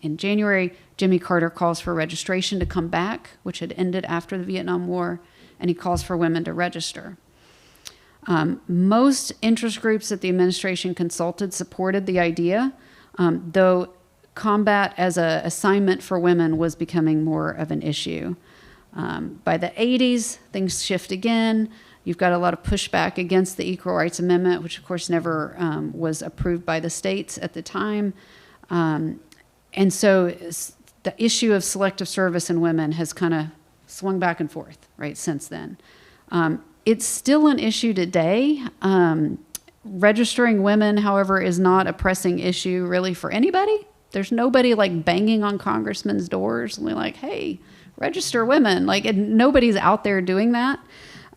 in January, Jimmy Carter calls for registration to come back, which had ended after the Vietnam War, and he calls for women to register. Most interest groups that the administration consulted supported the idea, though combat as an assignment for women was becoming more of an issue. By the 80s, things shift again. You've got a lot of pushback against the Equal Rights Amendment, which of course never was approved by the states at the time. And so the issue of selective service in women has kind of swung back and forth, right, since then. It's still an issue today. Registering women, however, is not a pressing issue really for anybody. There's nobody like banging on congressmen's doors and like, hey, register women. Like nobody's out there doing that.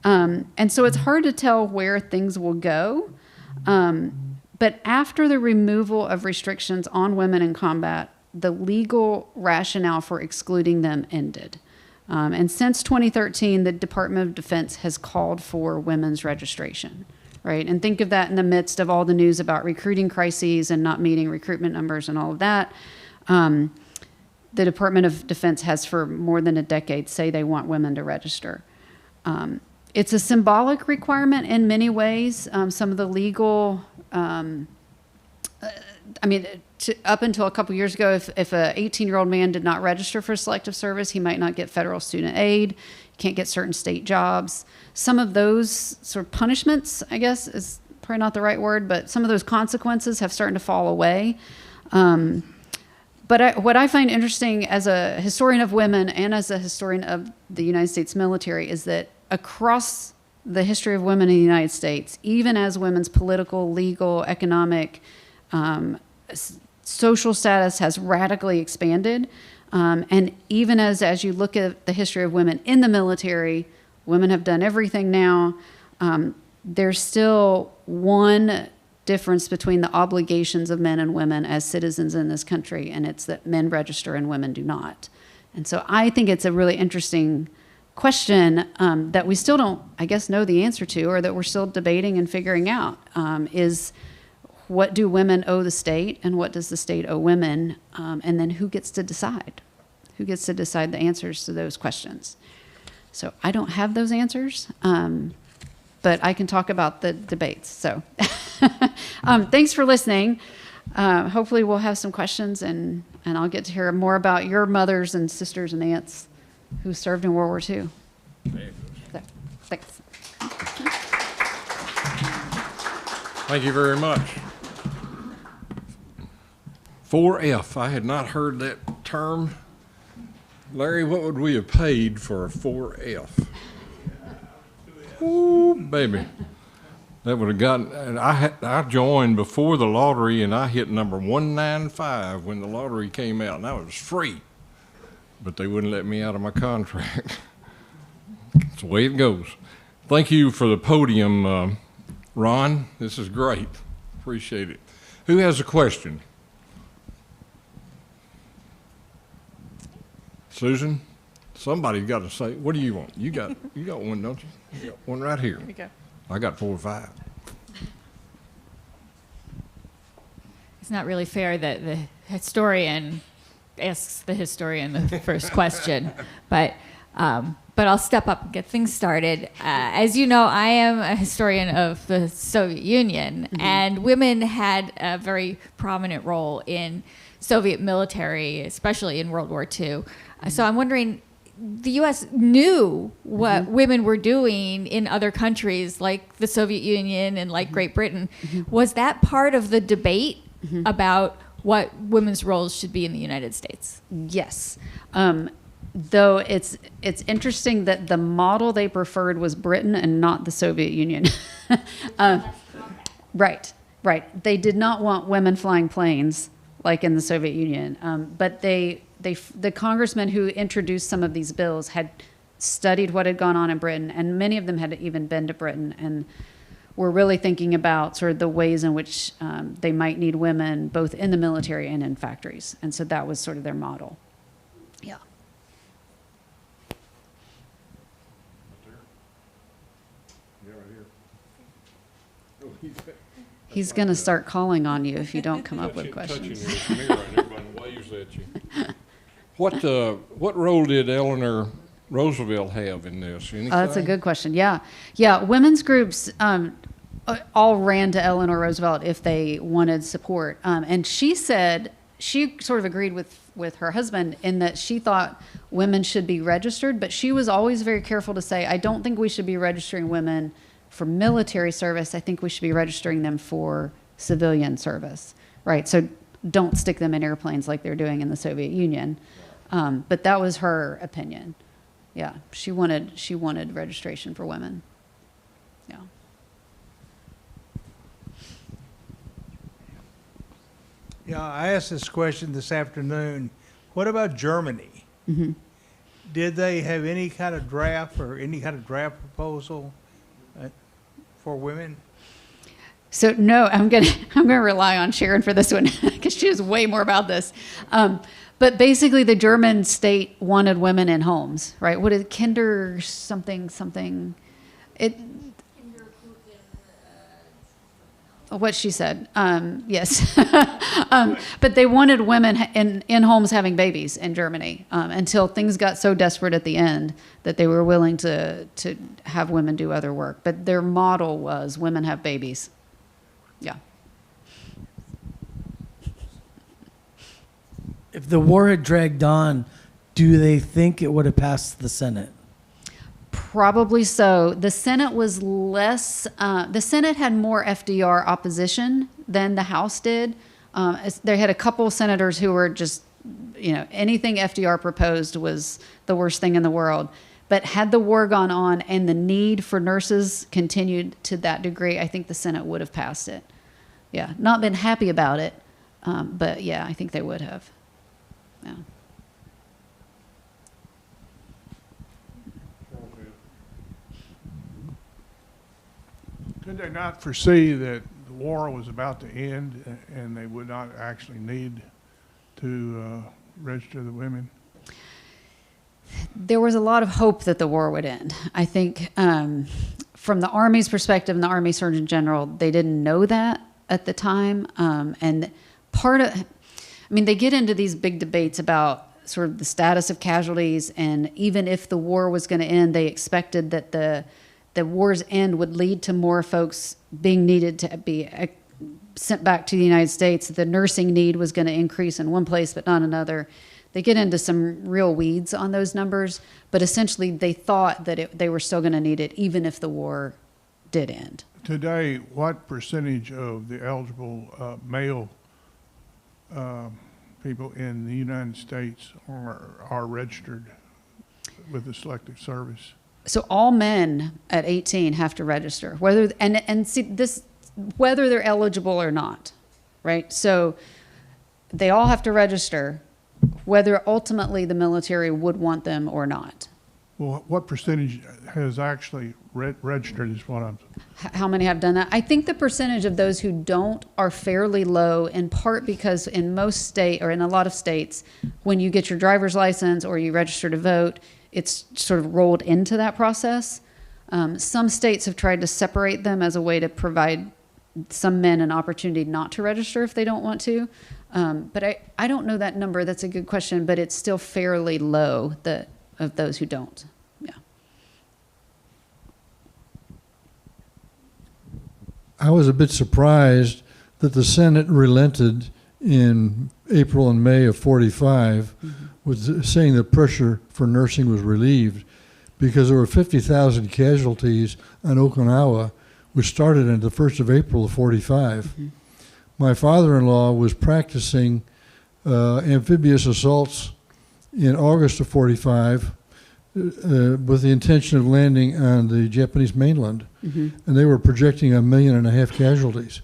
And so it's hard to tell where things will go. But after the removal of restrictions on women in combat, the legal rationale for excluding them ended. And since 2013, the Department of Defense has called for women's registration, right? And think of that in the midst of all the news about recruiting crises and not meeting recruitment numbers and all of that. The Department of Defense has for more than a decade say they want women to register. It's a symbolic requirement in many ways. Some of the legal, up until a couple years ago, if a 18-year-old man did not register for selective service, he might not get federal student aid. He can't get certain state jobs. Some of those sort of punishments, I guess, is probably not the right word, but some of those consequences have started to fall away. But what I find interesting as a historian of women and as a historian of the United States military is that across the history of women in the United States, even as women's political, legal, economic, social status has radically expanded, and even as you look at the history of women in the military, women have done everything now, there's still one difference between the obligations of men and women as citizens in this country, and it's that men register and women do not. And so I think it's a really interesting question that we still don't, I guess, know the answer to, or that we're still debating and figuring out, is what do women owe the state and what does the state owe women? And then who gets to decide? Who gets to decide the answers to those questions? So I don't have those answers, but I can talk about the debates. So thanks for listening. Hopefully we'll have some questions and I'll get to hear more about your mothers and sisters and aunts who served in World War II. So, thanks. Thank you very much. 4F, I had not heard that term. Larry, what would we have paid for a 4F? Ooh, baby. That would have gotten, and I joined before the lottery and I hit number 195 when the lottery came out, and that was free. But they wouldn't let me out of my contract. That's the way it goes. Thank you for the podium, Ron. This is great. Appreciate it. Who has a question? Susan? Somebody's got to say, what do you want? You got one, don't you? You got one right here. Here we go. I got 4 or 5. It's not really fair that the historian asks the historian the first question, but I'll step up and get things started. As you know, I am a historian of the Soviet Union, and women had a very prominent role in Soviet military, especially in World War II. So I'm wondering, the U.S. knew what women were doing in other countries like the Soviet Union and like Great Britain. Was that part of the debate about what women's roles should be in the United States? Yes. Though it's interesting that the model they preferred was Britain and not the Soviet Union. Right. They did not want women flying planes like in the Soviet Union. But the congressmen who introduced some of these bills had studied what had gone on in Britain, and many of them had even been to Britain and were really thinking about sort of the ways in which they might need women both in the military and in factories. And so that was sort of their model. Yeah. He's going to start calling on you if you don't come up with questions. Touching your mirror and everybody waves at you. What role did Eleanor Roosevelt have in this? Anything? That's a good question. Yeah. Women's groups all ran to Eleanor Roosevelt if they wanted support. And she said, she sort of agreed with her husband in that she thought women should be registered, but she was always very careful to say, I don't think we should be registering women for military service. I think we should be registering them for civilian service, right? So don't stick them in airplanes like they're doing in the Soviet Union. But that was her opinion. Yeah, she wanted registration for women. Yeah. Yeah, I asked this question this afternoon. What about Germany? Mm-hmm. Did they have any kind of draft or any kind of draft proposal for women? So no, I'm gonna rely on Sharon for this one because she knows way more about this. But basically, the German state wanted women in homes, right? What is Kinder something? It. What she said, yes. But they wanted women in homes having babies in Germany until things got so desperate at the end that they were willing to have women do other work. But their model was women have babies. Yeah. If the war had dragged on, do they think it would have passed the Senate? Probably so. The Senate was less, the Senate had more FDR opposition than the House did. They had a couple of senators who were just, anything FDR proposed was the worst thing in the world. But had the war gone on and the need for nurses continued to that degree, I think the Senate would have passed it. Yeah, not been happy about it, but yeah, I think they would have. Yeah. Could they not foresee that the war was about to end and they would not actually need to register the women? There was a lot of hope that the war would end. I think from the Army's perspective and the Army Surgeon General, they didn't know that at the time. And they get into these big debates about sort of the status of casualties, and even if the war was going to end, they expected that the war's end would lead to more folks being needed to be sent back to the United States. The nursing need was going to increase in one place but not another. They get into some real weeds on those numbers, but essentially they thought that they were still going to need it even if the war did end. Today, what percentage of the eligible male people in the United States are registered with the Selective Service? So all men at 18 have to register, whether they're eligible or not, right? So they all have to register, whether ultimately the military would want them or not. Well, what percentage has actually registered is what I'm, How many have done that? I think the percentage of those who don't are fairly low, in part because in most state or in a lot of states, when you get your driver's license or you register to vote, it's sort of rolled into that process. Some states have tried to separate them as a way to provide some men an opportunity not to register if they don't want to. But I don't know that number. That's a good question, but it's still fairly low of those who don't. Yeah. I was a bit surprised that the Senate relented in April and May of 45 with saying the pressure for nursing was relieved, because there were 50,000 casualties on Okinawa, which started on the 1st of April of 45. My father-in-law was practicing amphibious assaults in August of 45 with the intention of landing on the Japanese mainland. And they were projecting 1.5 million casualties.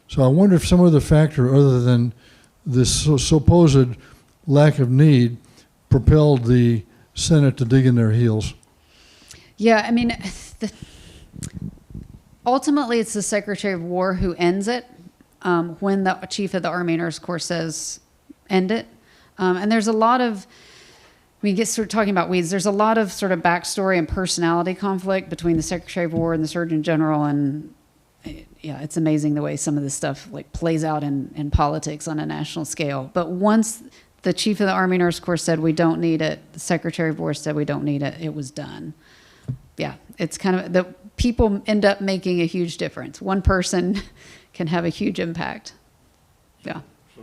So I wonder if some other factor other than this supposed lack of need propelled the Senate to dig in their heels. Yeah, I mean, ultimately it's the Secretary of War who ends it when the Chief of the Army Nurse Corps says end it. And there's a lot of, we get sort of talking about weeds, there's a lot of sort of backstory and personality conflict between the Secretary of War and the Surgeon General, and yeah, it's amazing the way some of this stuff like plays out in politics on a national scale. But once the Chief of the Army Nurse Corps said we don't need it, the Secretary of War said we don't need it, it was done. Yeah, it's kind of, the people end up making a huge difference. One person can have a huge impact. Yeah. So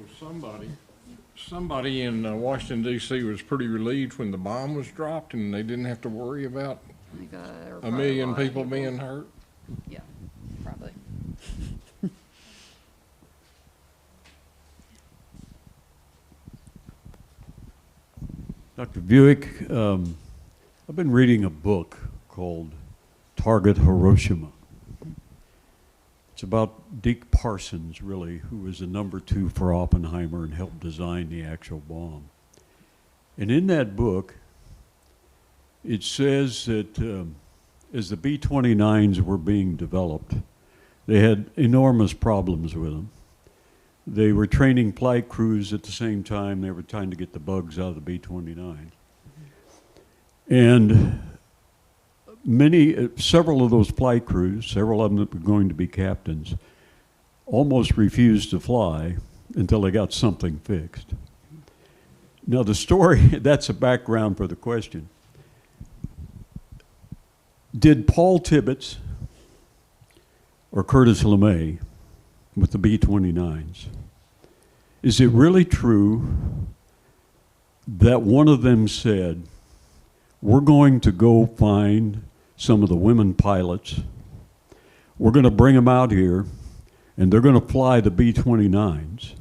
somebody in Washington, D.C. was pretty relieved when the bomb was dropped and they didn't have to worry about a million people being hurt. Yeah, probably. Dr. Vuic, I've been reading a book called Target Hiroshima. It's about Deke Parsons, really, who was the number 2 for Oppenheimer and helped design the actual bomb. And in that book, it says that as the B-29s were being developed, they had enormous problems with them. They were training flight crews at the same time. They were trying to get the bugs out of the B-29. And several of those flight crews, several of them that were going to be captains, almost refused to fly until they got something fixed. Now the story, that's a background for the question. Did Paul Tibbets or Curtis LeMay with the B-29s, is it really true that one of them said, we're going to go find some of the women pilots, we're going to bring them out here, and they're going to fly the B-29s,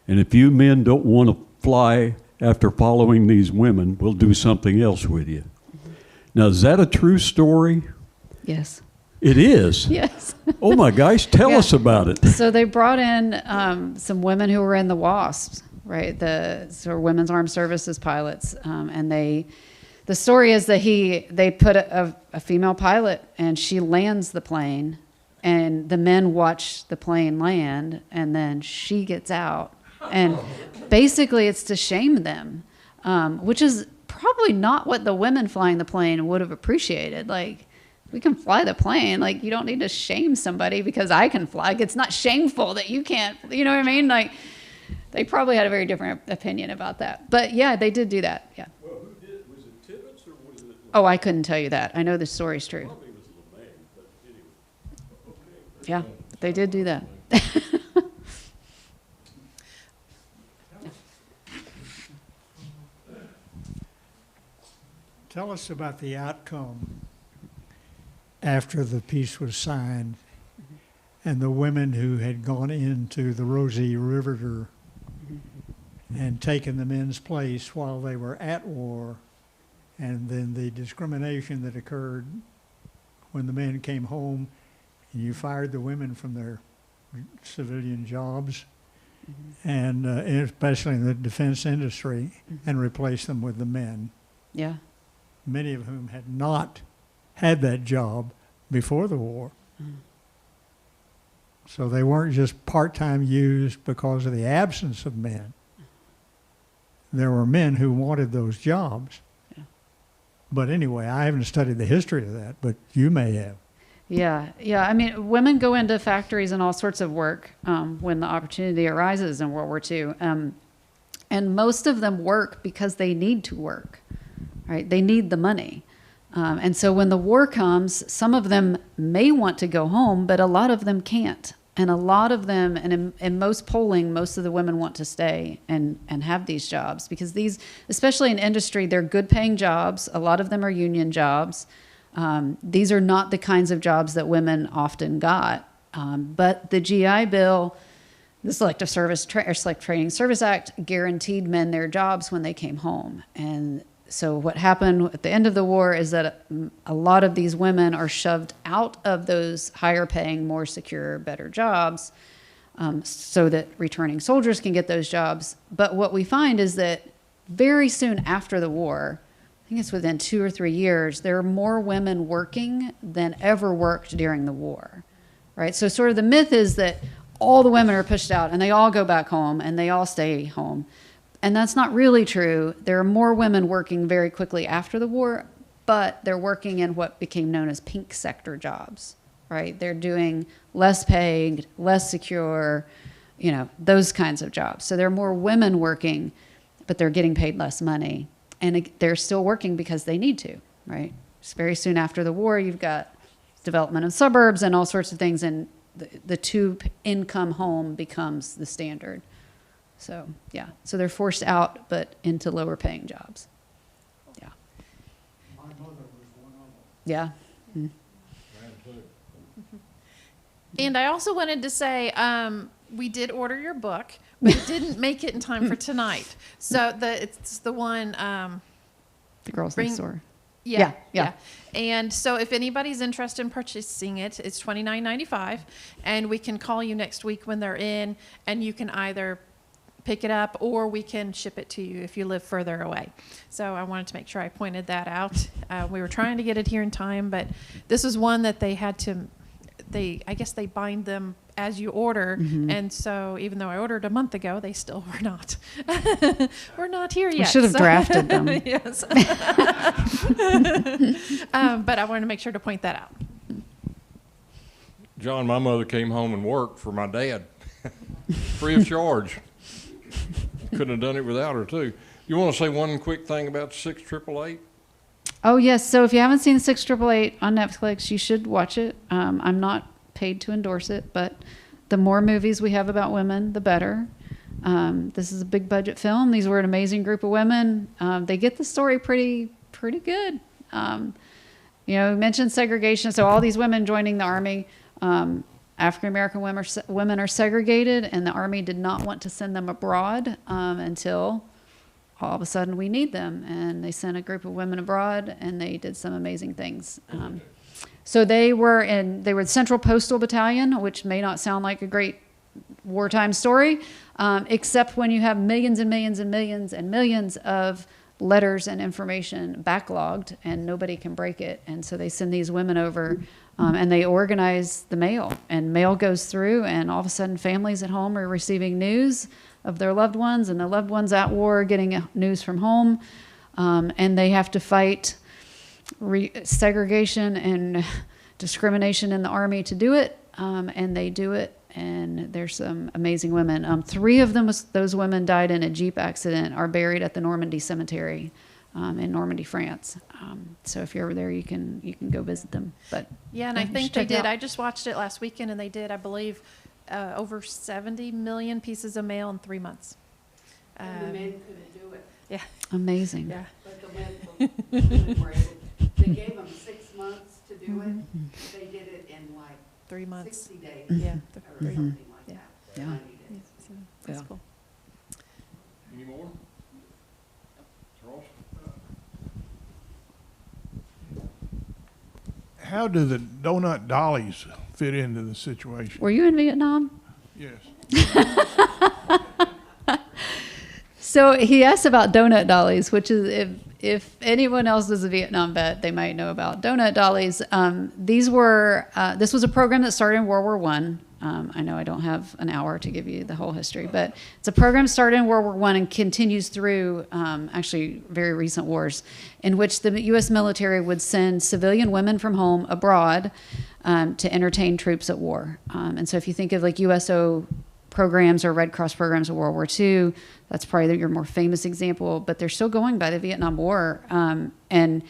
and if you men don't want to fly after following these women, we'll do something else with you. Now, is that a true story? Yes. It is? Yes. Oh my gosh, tell Yeah. us about it. So they brought in some women who were in the WASPs, right? The sort of Women's Armed Services pilots, and the story is that they put a female pilot, and she lands the plane, and the men watch the plane land, and then she gets out, and basically it's to shame them, which is probably not what the women flying the plane would have appreciated. Like, we can fly the plane. Like, you don't need to shame somebody because I can fly. Like, it's not shameful that you can't, you know what I mean? Like, they probably had a very different opinion about that. But yeah, they did do that, yeah. Well, who did? Was it Tibbets or was it? Oh, I couldn't tell you that. I know the story's true. Probably was LeMay, but anyway. Okay. Yeah, they did do that. Tell us about the outcome after the peace was signed and the women who had gone into the Rosie River and taken the men's place while they were at war, and then the discrimination that occurred when the men came home and you fired the women from their civilian jobs, and especially in the defense industry, and replaced them with the men. Yeah. many of whom had not had that job before the war. So they weren't just part-time used because of the absence of men. There were men who wanted those jobs. Yeah. But anyway, I haven't studied the history of that, but you may have. Yeah, yeah. I mean, women go into factories and all sorts of work when the opportunity arises in World War II. And most of them work because they need to work, right? They need the money. And so when the war comes, some of them may want to go home, but a lot of them can't. And a lot of them, and in most polling, most of the women want to stay and have these jobs because these, especially in industry, they're good paying jobs. A lot of them are union jobs. These are not the kinds of jobs that women often got. But the GI Bill, the Selective Training Service Act, guaranteed men their jobs when they came home. And so what happened at the end of the war is that a lot of these women are shoved out of those higher paying, more secure, better jobs so that returning soldiers can get those jobs. But what we find is that very soon after the war, I think it's within 2 or 3 years, there are more women working than ever worked during the war, right? So sort of the myth is that all the women are pushed out and they all go back home and they all stay home. And that's not really true. There are more women working very quickly after the war, but they're working in what became known as pink sector jobs, right? They're doing less paid, less secure, those kinds of jobs. So there are more women working, but they're getting paid less money. And they're still working because they need to, right? Just very soon after the war, you've got development of suburbs and all sorts of things, and the two-income home becomes the standard. So, yeah. So they're forced out, but into lower-paying jobs. Yeah. My mother was one of them. Yeah. Mm. And I also wanted to say, we did order your book, but it didn't make it in time for tonight. So it's the one. The Girls Next Door. Yeah. Yeah. And so if anybody's interested in purchasing it, it's $29.95, and we can call you next week when they're in, and you can either pick it up or we can ship it to you if you live further away. So I wanted to make sure I pointed that out. We were trying to get it here in time, but this is one that they had to. I guess they bind them as you order, and so even though I ordered a month ago, they still were not. We're not here yet. We should have drafted them. Yes. But I wanted to make sure to point that out. John, my mother came home and worked for my dad, free of charge. Couldn't have done it without her, too. You want to say one quick thing about 6888? Oh, yes. So if you haven't seen 6888 on Netflix, you should watch it. I'm not paid to endorse it, but the more movies we have about women, the better. This is a big budget film. These were an amazing group of women. They get the story pretty good. We mentioned segregation. So all these women joining the Army, African-American women are segregated, and the Army did not want to send them abroad until all of a sudden we need them. And they sent a group of women abroad, and they did some amazing things. So they were the Central Postal Battalion, which may not sound like a great wartime story, except when you have millions and millions and millions and millions of letters and information backlogged and nobody can break it. And so they send these women over and they organize the mail, and mail goes through, and all of a sudden families at home are receiving news of their loved ones, and the loved ones at war getting news from home. And they have to fight segregation and discrimination in the Army to do it, and they do it, and there's some amazing women. 3 of them, those women died in a Jeep accident, are buried at the Normandy Cemetery in Normandy, France. So if you're ever there, you can go visit them. But yeah, and I think they did. I just watched it last weekend, and they did, I believe, over 70 million pieces of mail in 3 months. And the men couldn't do it. Yeah. Amazing. Yeah. But the women were able. They gave them 6 months to do it. They did it in like 3 months. 60 days. Yeah. Or something like that. Yeah. 90 days. So that's cool. Any more? Ross? How do the donut dollies fit into the situation? Were you in Vietnam? Yes. So he asked about donut dollies, which is if anyone else is a Vietnam vet, they might know about donut dollies. This was a program that started in World War I. I know I don't have an hour to give you the whole history, but it's a program started in World War I and continues through actually very recent wars, in which the U.S. military would send civilian women from home abroad to entertain troops at war. And so if you think of like USO programs or Red Cross programs of World War II, that's probably your more famous example, but they're still going by the Vietnam War. And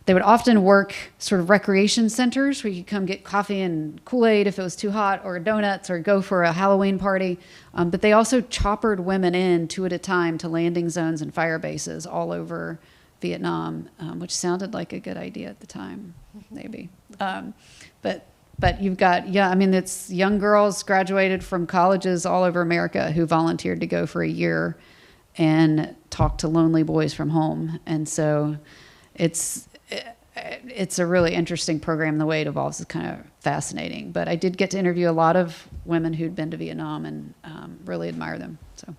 they would often work sort of recreation centers where you could come get coffee and Kool-Aid if it was too hot, or donuts, or go for a Halloween party. But they also choppered women in 2 at a time to landing zones and fire bases all over Vietnam, which sounded like a good idea at the time, maybe. But you've got, it's young girls graduated from colleges all over America who volunteered to go for a year and talk to lonely boys from home. And so it's a really interesting program. The way it evolves is kind of fascinating. But I did get to interview a lot of women who'd been to Vietnam and really admire them. So.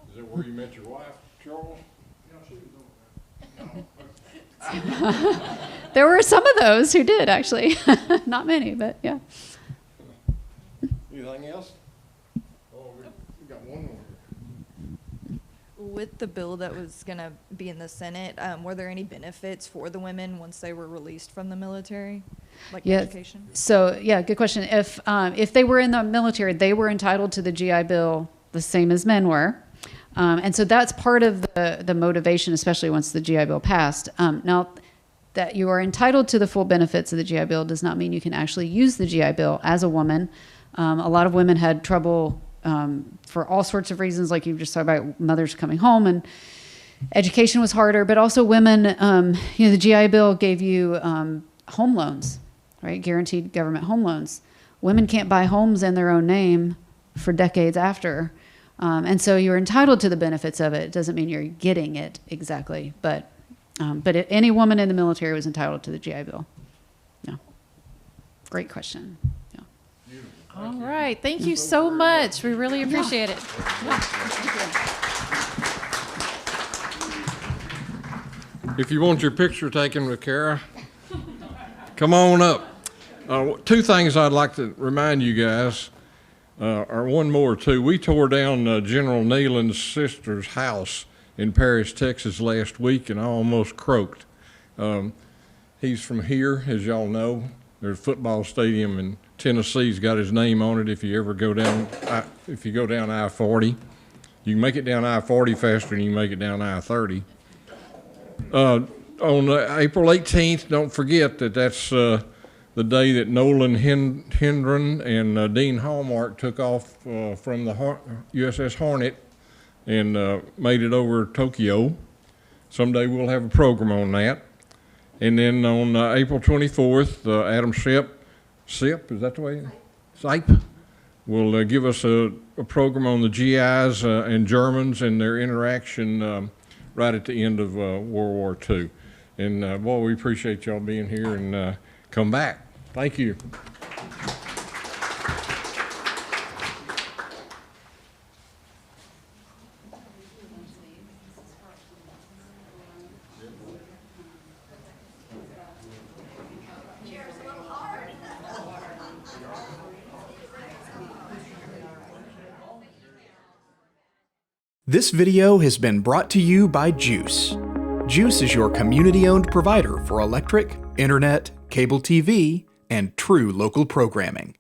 Is that where you met your wife, Charles? There were some of those who did, actually. Not many, but yeah. Anything else? Oh, we got one more. With the bill that was going to be in the Senate, were there any benefits for the women once they were released from the military, like education? So, yeah, good question. If they were in the military, they were entitled to the GI Bill the same as men were. And so that's part of the motivation, especially once the GI Bill passed. Now, that you are entitled to the full benefits of the GI Bill does not mean you can actually use the GI Bill as a woman. A lot of women had trouble for all sorts of reasons, like you just talked about mothers coming home, and education was harder, but also women, the GI Bill gave you home loans, right? Guaranteed government home loans. Women can't buy homes in their own name for decades after. And so you're entitled to the benefits of it. It doesn't mean you're getting it exactly, but any woman in the military was entitled to the GI Bill. Yeah. Great question. Yeah. All right. Thank you so much. We really appreciate it. If you want your picture taken with Kara, come on up. 2 things I'd like to remind you guys, or one more too. We tore down General Nealon's sister's house in Paris, Texas last week, and I almost croaked. He's from here, as y'all know. There's a football stadium in Tennessee's got his name on it. If you ever go down, I-40, you can make it down I-40 faster than you can make it down I-30. On April 18th, don't forget that's the day that Nolan Hendren and Dean Hallmark took off from the USS Hornet and made it over Tokyo. Someday we'll have a program on that. And then on April 24th, Adam Sipp, is that the way? Sipe will give us a program on the GIs and Germans and their interaction right at the end of World War II. And boy, we appreciate y'all being here, and come back. Thank you. This video has been brought to you by Juice. Juice is your community-owned provider for electric, internet, cable TV, and true local programming.